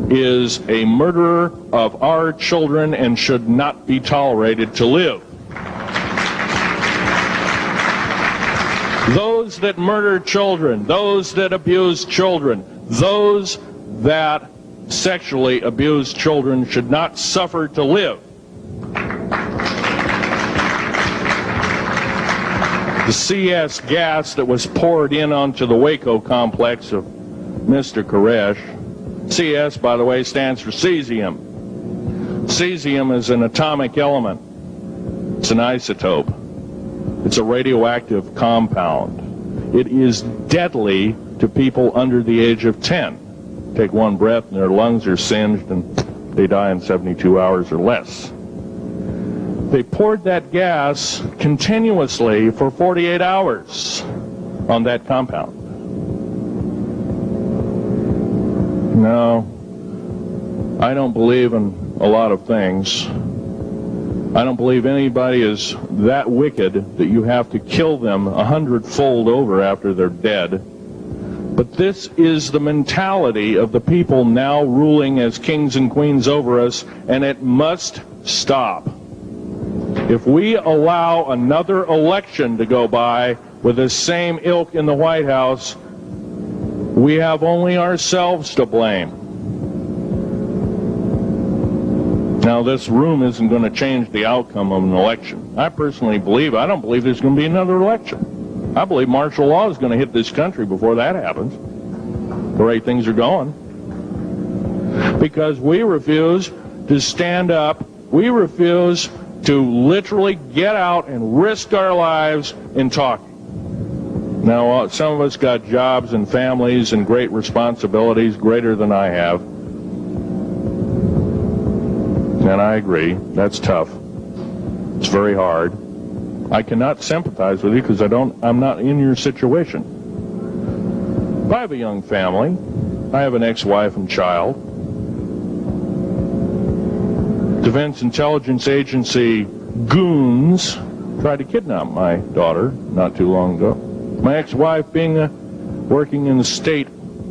is a murderer of our children and should not be tolerated to live. Those that murder children, those that abuse children, those that sexually abused children should not suffer to live. The CS gas that was poured in onto the Waco complex of Mr. Koresh, CS, by the way, stands for cesium. Cesium is an atomic element. It's an isotope. It's a radioactive compound. It is deadly to people under the age of 10. Take one breath and their lungs are singed and they die in 72 hours or less. They poured that gas continuously for 48 hours on that compound. No, I don't believe in a lot of things. I don't believe anybody is that wicked that you have to kill them 100-fold over after they're dead. But this is the mentality of the people now ruling as kings and queens over us, and it must stop. If we allow another election to go by with the same ilk in the White House, we have only ourselves to blame. Now, this room isn't going to change the outcome of an election. I personally believe, I don't believe there's going to be another election. I believe martial law is going to hit this country before that happens. The way things are going. because we refuse to stand up. We refuse to literally get out and risk our lives in talking. Now, some of us got jobs and families and great responsibilities, greater than I have. And I agree, that's tough. It's very hard. I cannot sympathize with you because I'm not in your situation. I have a young family. I have an ex-wife and child. Defense Intelligence Agency goons tried to kidnap my daughter not too long ago. My ex-wife, working in the state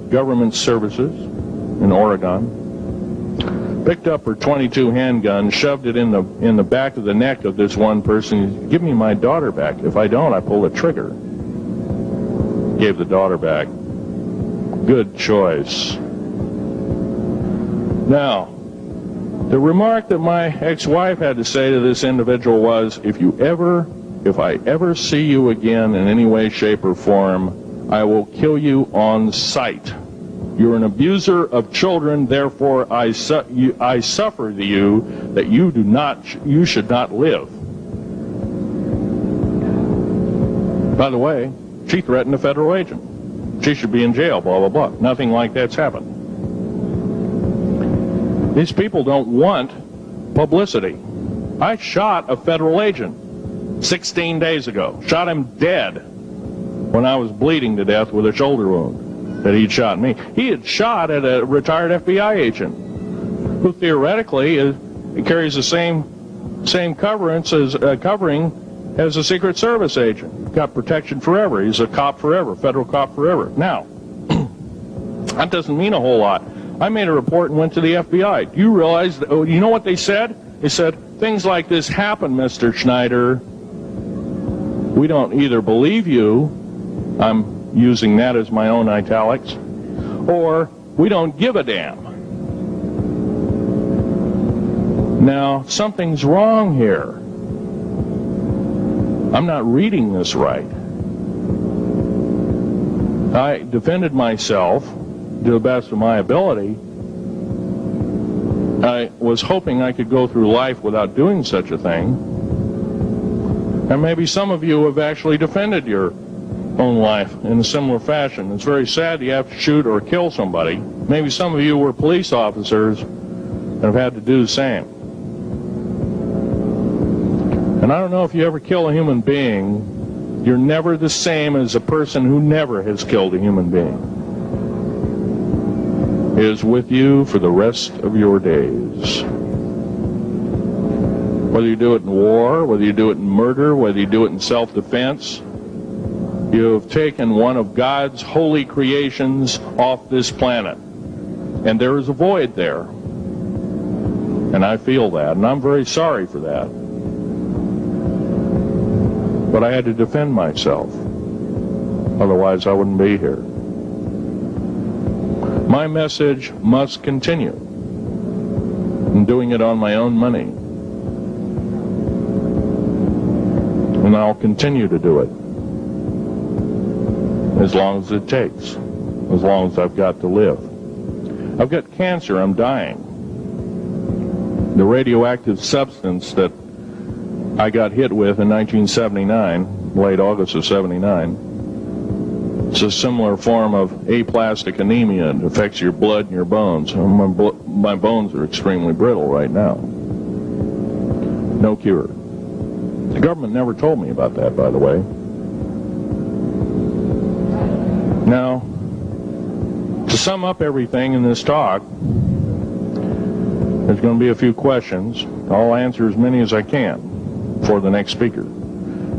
government services in Oregon, picked up her .22 handgun, shoved it in the back of the neck of this one person. Give me my daughter back. If I don't, I pull the trigger. Gave the daughter back. Good choice. Now, the remark that my ex-wife had to say to this individual was, if I ever see you again in any way, shape, or form, I will kill you on sight. You're an abuser of children, therefore I suffer you that you should not live. By the way, she threatened a federal agent. She should be in jail, blah, blah, blah. Nothing like that's happened. These people don't want publicity. I shot a federal agent 16 days ago. Shot him dead when I was bleeding to death with a shoulder wound that he'd shot me. He had shot at a retired FBI agent who theoretically carries the same covering as a Secret Service agent. Got protection forever. He's a cop forever, federal cop forever. Now, that doesn't mean a whole lot. I made a report and went to the FBI. Do you realize, you know what they said? They said, things like this happen, Mr. Schneider. We don't either believe you, I'm using that as my own italics, or we don't give a damn. Now, something's wrong here. I'm not reading this right. I defended myself to the best of my ability. I was hoping I could go through life without doing such a thing. And maybe some of you have actually defended your own life in a similar fashion. It's very sad you have to shoot or kill somebody. Maybe some of you were police officers and have had to do the same. And I don't know if you ever kill a human being, you're never the same as a person who never has killed a human being. It is with you for the rest of your days. Whether you do it in war, whether you do it in murder, whether you do it in self-defense, you have taken one of God's holy creations off this planet. And there is a void there. And I feel that, and I'm very sorry for that. But I had to defend myself. Otherwise, I wouldn't be here. My message must continue. I'm doing it on my own money. And I'll continue to do it. As long as it takes. As long as I've got to live. I've got cancer. I'm dying. The radioactive substance that I got hit with in 1979, late August of 79, it's a similar form of aplastic anemia. It affects your blood and your bones. My bones are extremely brittle right now. No cure. The government never told me about that, by the way. Now, to sum up everything in this talk, there's going to be a few questions. I'll answer as many as I can for the next speaker.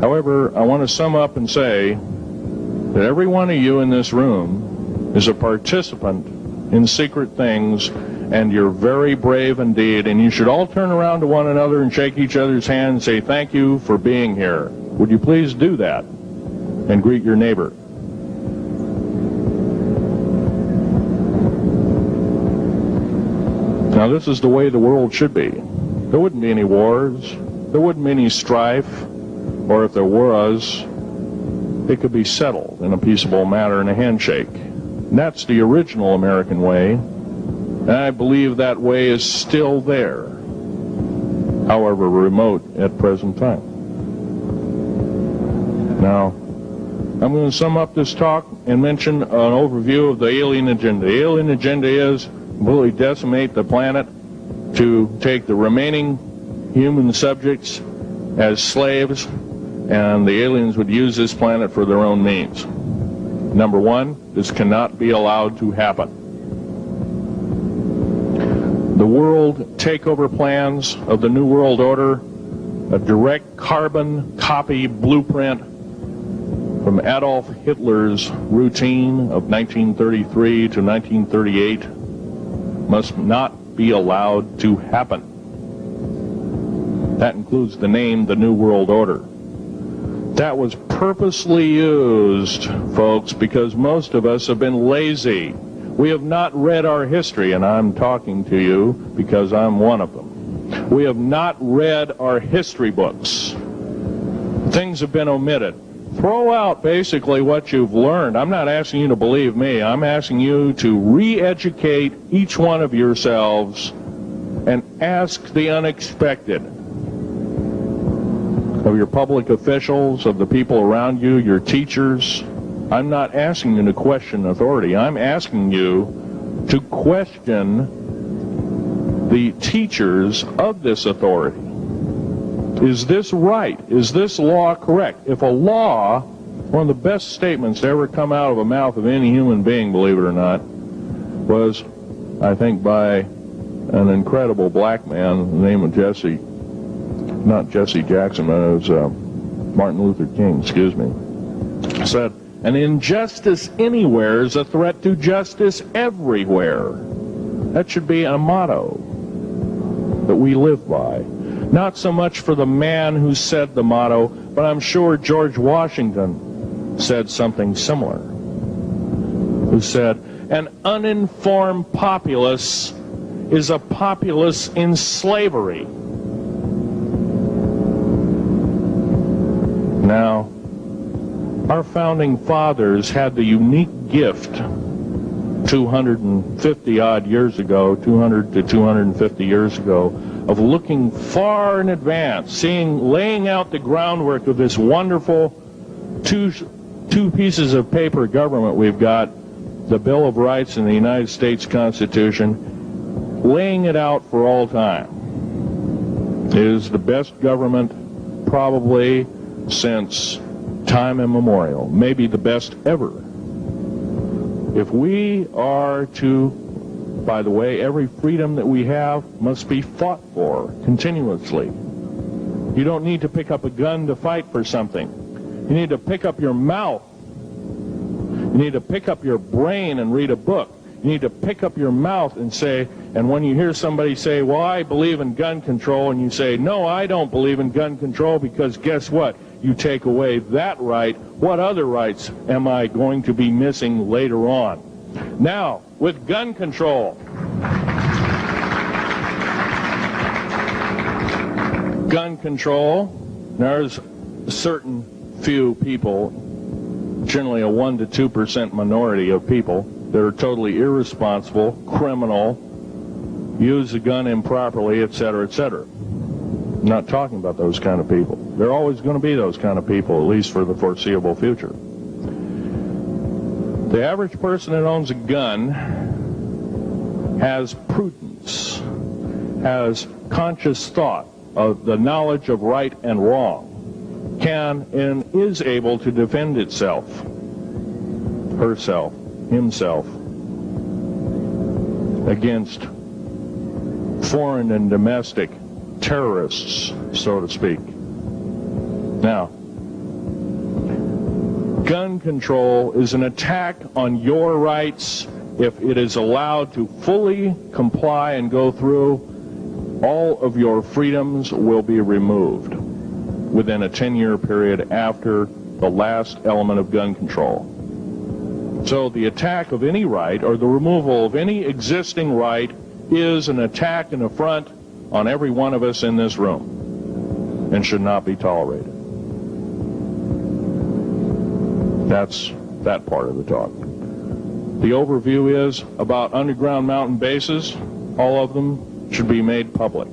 However, I want to sum up and say that every one of you in this room is a participant in secret things, and you're very brave indeed, and you should all turn around to one another and shake each other's hand and say thank you for being here. Would you please do that and greet your neighbor? Now, this is the way the world should be. There wouldn't be any wars. There wouldn't be any strife. Or if there was, it could be settled in a peaceable manner in a handshake. And that's the original American way. And I believe that way is still there, however remote at present time. Now, I'm going to sum up this talk and mention an overview of the alien agenda. The alien agenda is completely decimate the planet, to take the remaining human subjects as slaves, and the aliens would use this planet for their own means. Number one, this cannot be allowed to happen. The world takeover plans of the New World Order, a direct carbon copy blueprint from Adolf Hitler's routine of 1933 to 1938, must not be allowed to happen. That includes the name, the New World Order. That was purposely used, folks, because most of us have been lazy. We have not read our history, and I'm talking to you because I'm one of them. We have not read our history books. Things have been omitted. Throw out basically what you've learned. I'm not asking you to believe me. I'm asking you to re-educate each one of yourselves and ask the unexpected of your public officials, of the people around you, your teachers. I'm not asking you to question authority. I'm asking you to question the teachers of this authority. Is this right? Is this law correct? If a law, one of the best statements to ever come out of the mouth of any human being, believe it or not, was, I think, by an incredible black man, the name of Jesse, not Jesse Jackson, but it was Martin Luther King, excuse me, said, an injustice anywhere is a threat to justice everywhere. That should be a motto that we live by. Not so much for the man who said the motto, but I'm sure George Washington said something similar, who said, an uninformed populace is a populace in slavery. Now, our founding fathers had the unique gift 250 odd years ago, 200 to 250 years ago, of looking far in advance, laying out the groundwork of this wonderful two pieces of paper government we've got, the Bill of Rights and the United States Constitution, laying it out for all time. It is the best government probably since time immemorial, maybe the best ever. If we are to, by the way, every freedom that we have must be fought for continuously. You don't need to pick up a gun to fight for something. You need to pick up your mouth. You need to pick up your brain and read a book. You need to pick up your mouth and say, and when you hear somebody say, well, I believe in gun control, and you say, no, I don't believe in gun control, because guess what? You take away that right. What other rights am I going to be missing later on? Now, with gun control. Gun control, there's a certain few people, generally a 1 to 2% minority of people, that are totally irresponsible, criminal, use the gun improperly, etc., etc. I'm not talking about those kind of people. There are always going to be those kind of people, at least for the foreseeable future. The average person that owns a gun has prudence, has conscious thought of the knowledge of right and wrong, can and is able to defend itself, herself, himself, against foreign and domestic terrorists, so to speak. Now, gun control is an attack on your rights. If it is allowed to fully comply and go through, all of your freedoms will be removed within a 10-year period after the last element of gun control. So the attack of any right, or the removal of any existing right, is an attack and affront on every one of us in this room, and should not be tolerated. That's that part of the talk. The overview is about underground mountain bases. All of them should be made public.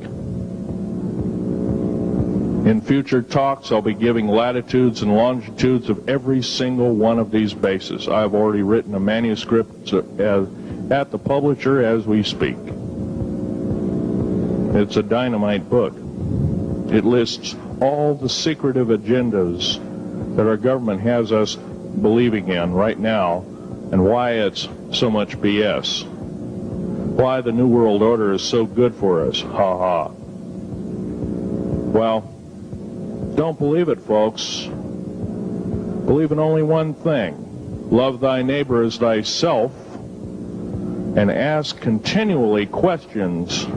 In future talks, I'll be giving latitudes and longitudes of every single one of these bases. I've already written a manuscript at the publisher as we speak. It's a dynamite book. It lists all the secretive agendas that our government has us believing in right now, and why it's so much BS. Why the New World Order is so good for us. Ha ha. Well, don't believe it, folks. Believe in only one thing. Love thy neighbor as thyself, and ask continually questions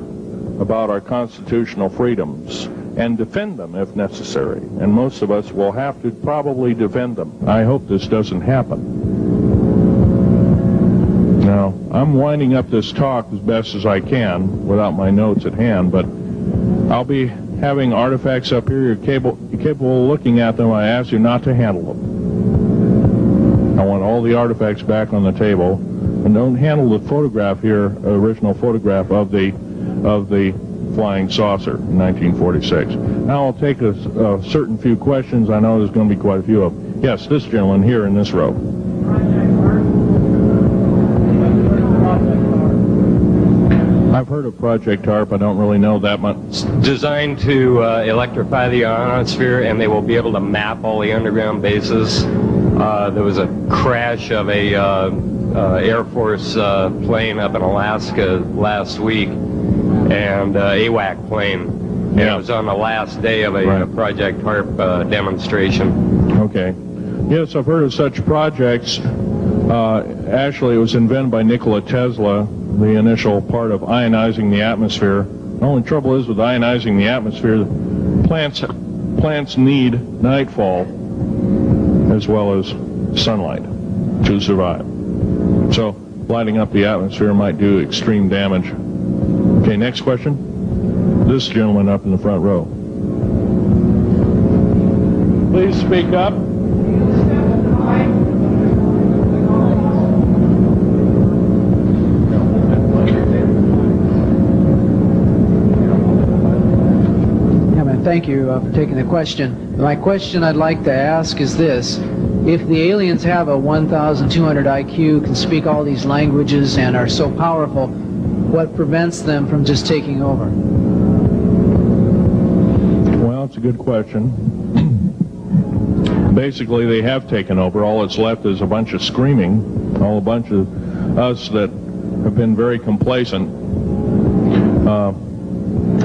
about our constitutional freedoms, and defend them if necessary. And most of us will have to probably defend them. I hope this doesn't happen. Now, I'm winding up this talk as best as I can without my notes at hand, but I'll be having artifacts up here. You're capable of looking at them. I ask you not to handle them. I want all the artifacts back on the table, and don't handle the photograph here, original photograph of the flying saucer in 1946. Now I'll take a certain few questions. I know there's going to be quite a few of them. Yes, this gentleman here in this row. I've heard of Project HARP. I don't really know that much. It's designed to electrify the ionosphere, and they will be able to map all the underground bases. There was a crash of a Air Force plane up in Alaska last week, and AWAC plane. Yeah. It was on the last day of a Project HARP demonstration. Okay. Yes, I've heard of such projects. Actually, it was invented by Nikola Tesla, the initial part of ionizing the atmosphere. The only trouble is with ionizing the atmosphere, plants need nightfall as well as sunlight to survive. So lighting up the atmosphere might do extreme damage. Okay, next question. This gentleman up in the front row. Please speak up. Thank you for taking the question. My question I'd like to ask is this. If the aliens have a 1,200 IQ, can speak all these languages, and are so powerful, what prevents them from just taking over? Well, it's a good question. Basically, they have taken over. All that's left is a bunch of screaming, a bunch of us that have been very complacent.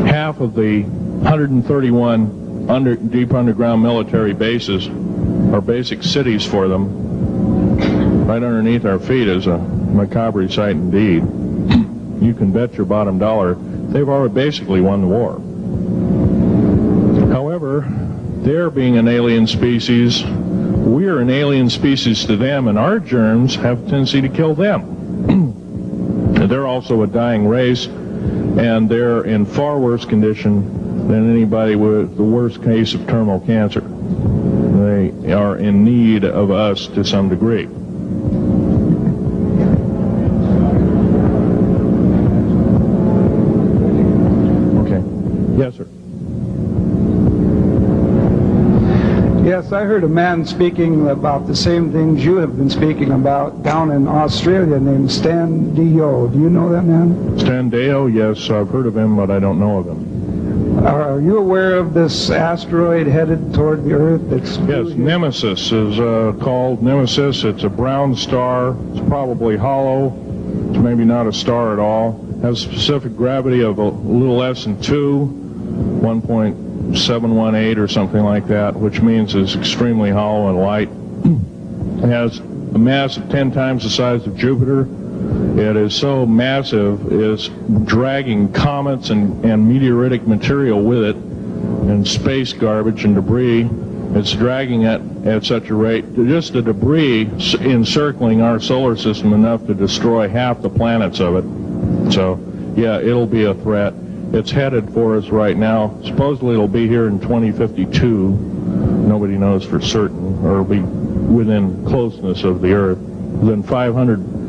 Half of the 131 deep underground military bases are basic cities for them. Right underneath our feet is a macabre sight indeed. You can bet your bottom dollar they've already basically won the war. However, they're being an alien species, we're an alien species to them, and our germs have a tendency to kill them. They're also a dying race, and they're in far worse condition than anybody with the worst case of terminal cancer. They are in need of us to some degree. Okay. Yes, sir. Yes, I heard a man speaking about the same things you have been speaking about down in Australia named Stan Dio. Do you know that man? Stan Dio, yes, I've heard of him, but I don't know of him. Are you aware of this asteroid headed toward the Earth? Yes, Nemesis is called Nemesis. It's a brown star. It's probably hollow. It's maybe not a star at all. Has a specific gravity of a little less than 1.718 or something like that, which means it's extremely hollow and light. It has a mass of 10 times the size of Jupiter. It is so massive, it's dragging comets and meteoritic material with it, and space garbage and debris. It's dragging it at such a rate, just the debris encircling our solar system enough to destroy half the planets of it. So, yeah, it'll be a threat. It's headed for us right now. Supposedly it'll be here in 2052. Nobody knows for certain, or it'll be within closeness of the Earth, within 500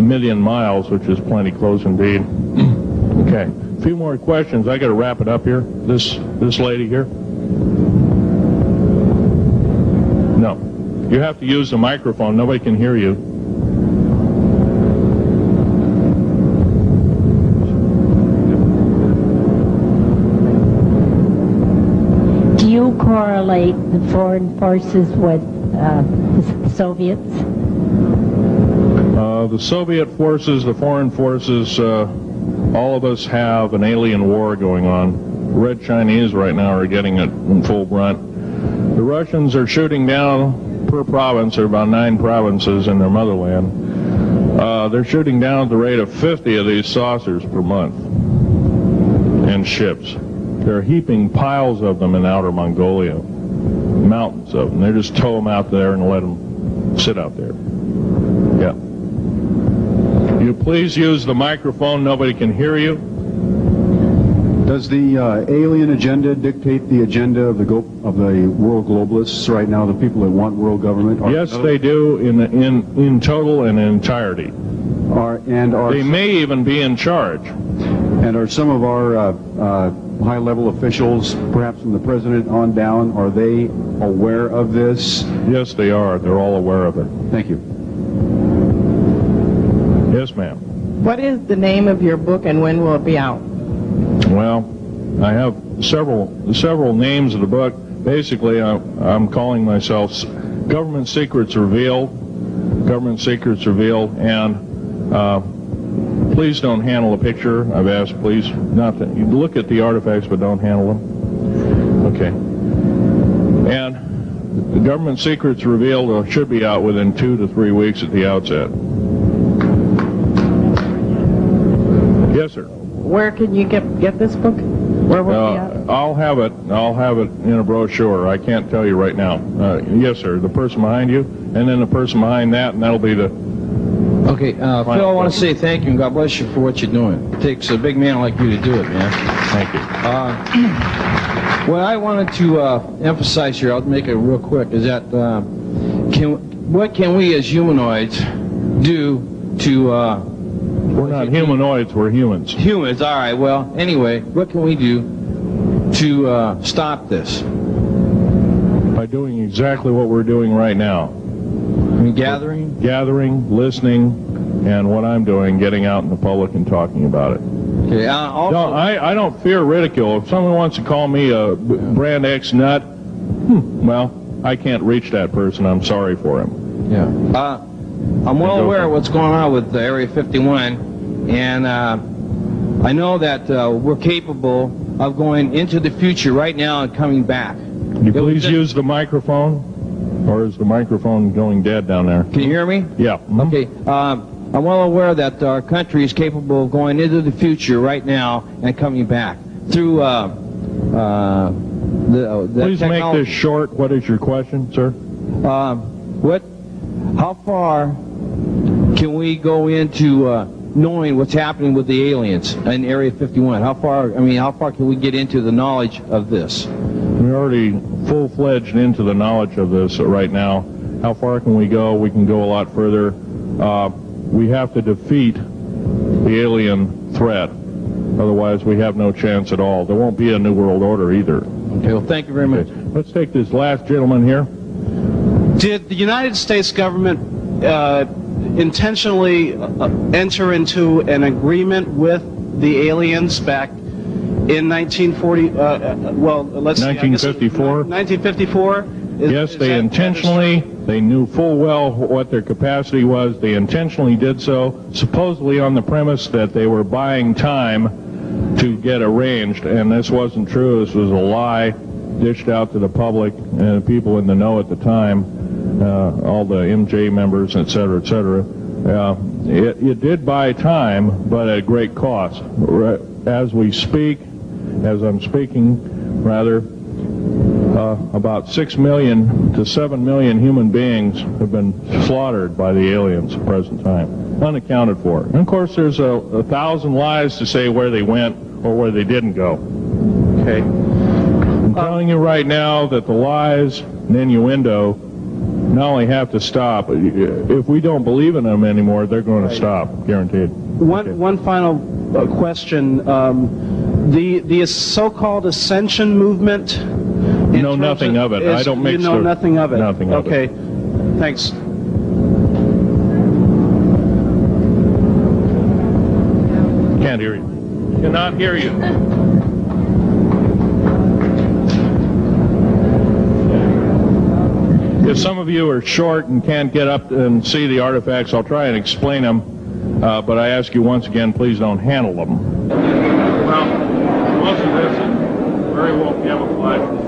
million miles, which is plenty close indeed. Okay, a few more questions. I got to wrap it up here. This lady here. No, you have to use the microphone. Nobody can hear you. Do you correlate the foreign forces with the Soviets? The Soviet forces, the foreign forces, all of us have an alien war going on. The Red Chinese right now are getting it in full brunt. The Russians are shooting down per province. There are about 9 provinces in their motherland. They're shooting down at the rate of 50 of these saucers per month and ships. They're heaping piles of them in outer Mongolia, mountains of them. They just tow them out there and let them sit out there. Yeah. You please use the microphone. Nobody can hear you. Does the alien agenda dictate the agenda of the world globalists right now? The people that want world government? Yes, they do in total and in entirety. They may even be in charge. And are some of our high-level officials, perhaps from the president on down, are they aware of this? Yes, they are. They're all aware of it. Thank you. Yes, ma'am. What is the name of your book and when will it be out? Well, I have several names of the book. Basically, I'm calling myself Government Secrets Revealed. Government Secrets Revealed, and please don't handle a picture. I've asked, please, not to. You look at the artifacts, but don't handle them. Okay. And the Government Secrets Revealed should be out within 2 to 3 weeks at the outset. Yes, sir. Where can you get this book? Where will it be out? I'll have it in a brochure. I can't tell you right now. Yes, sir. The person behind you, and then the person behind that, and that'll be the... Okay, Phil, I want to say thank you and God bless you for what you're doing. It takes a big man like you to do it, man. Thank you. What I wanted to emphasize here, I'll make it real quick, is that what can we as humanoids do to... we're not humanoids, we're humans. Humans, all right. Well, anyway, what can we do to stop this? By doing exactly what we're doing right now. Gathering, listening, and what I'm doing, getting out in the public and talking about it. Okay. Also, I don't fear ridicule. If someone wants to call me a brand X nut, well, I can't reach that person. I'm sorry for him. Yeah. I'm well aware of what's going on with Area 51, and I know that we're capable of going into the future right now and coming back. Can you please use the microphone? Or is the microphone going dead down there? Can you hear me? Yeah. Okay. I'm well aware that our country is capable of going into the future right now and coming back through the Please make this short. What is your question, sir? How far can we go into knowing what's happening with the aliens in Area 51? How far can we get into the knowledge of this? We're already full-fledged into the knowledge of this right now. How far can we go? We can go a lot further. We have to defeat the alien threat. Otherwise, we have no chance at all. There won't be a New World Order either. Okay, well, thank you very much. Let's take this last gentleman here. Did the United States government intentionally enter into an agreement with the aliens back in 1954? 1954? Yes, they intentionally, they knew full well what their capacity was. They intentionally did so, supposedly on the premise that they were buying time to get arranged, and this wasn't true. This was a lie dished out to the public and the people in the know at the time, all the MJ members, et cetera, et cetera. It did buy time, but at great cost. As we speak, as I'm speaking, rather, about 6 million to 7 million human beings have been slaughtered by the aliens at the present time, unaccounted for. And of course, there's 1,000 lies to say where they went or where they didn't go. Okay. I'm telling you right now that the lies and innuendo not only have to stop, if we don't believe in them anymore, they're going to stop, guaranteed. One final question. The so-called ascension movement. Know nothing of it. I don't mix. You know nothing of it. Nothing of it. Okay. Thanks. Can't hear you. Cannot hear you. If some of you are short and can't get up and see the artifacts, I'll try and explain them. But I ask you once again, please don't handle them. Well, most of this is very well camouflaged.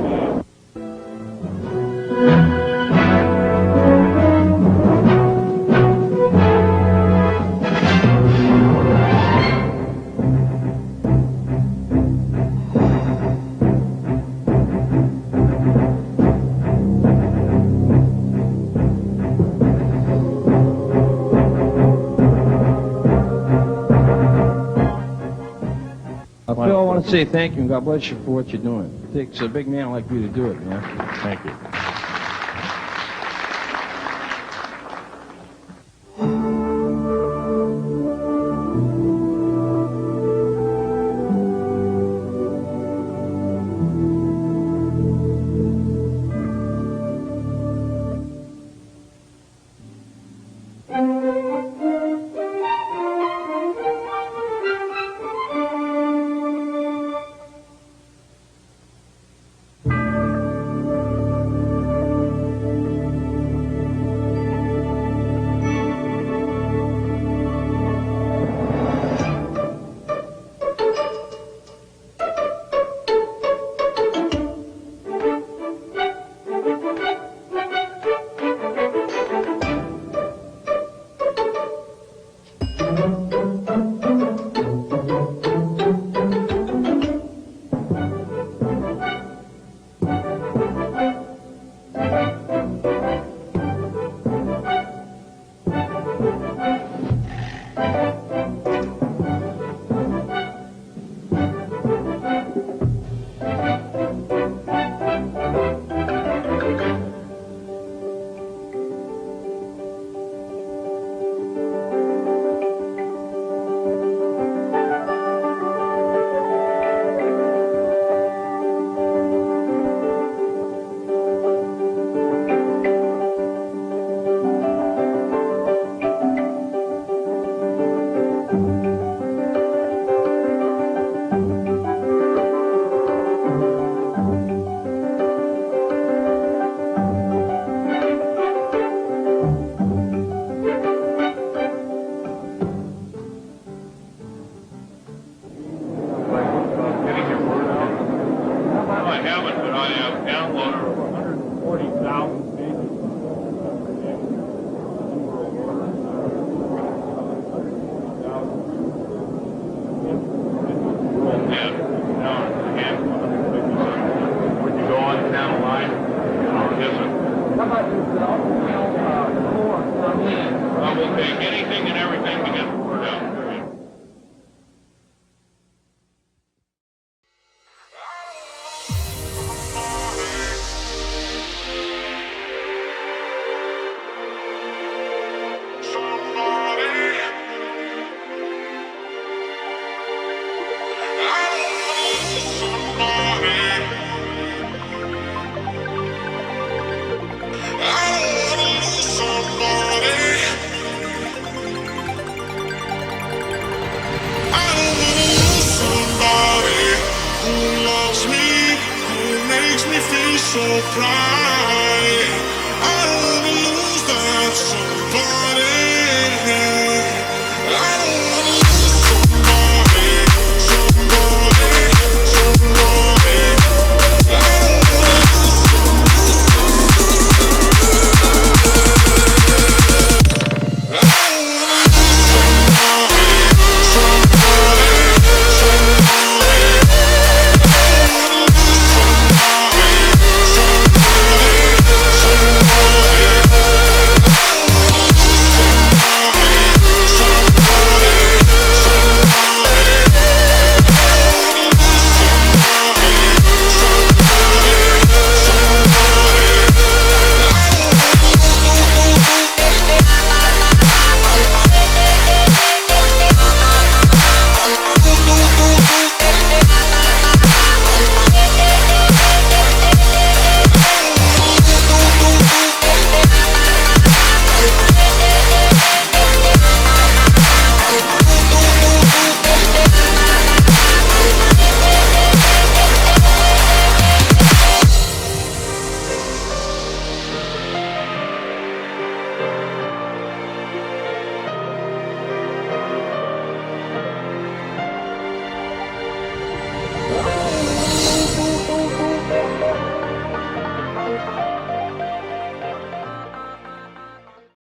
Phil, I want to say thank you and God bless you for what you're doing. It takes a big man like you to do it, man. Thank you. We'll take anything and everything to get the word out. So bright.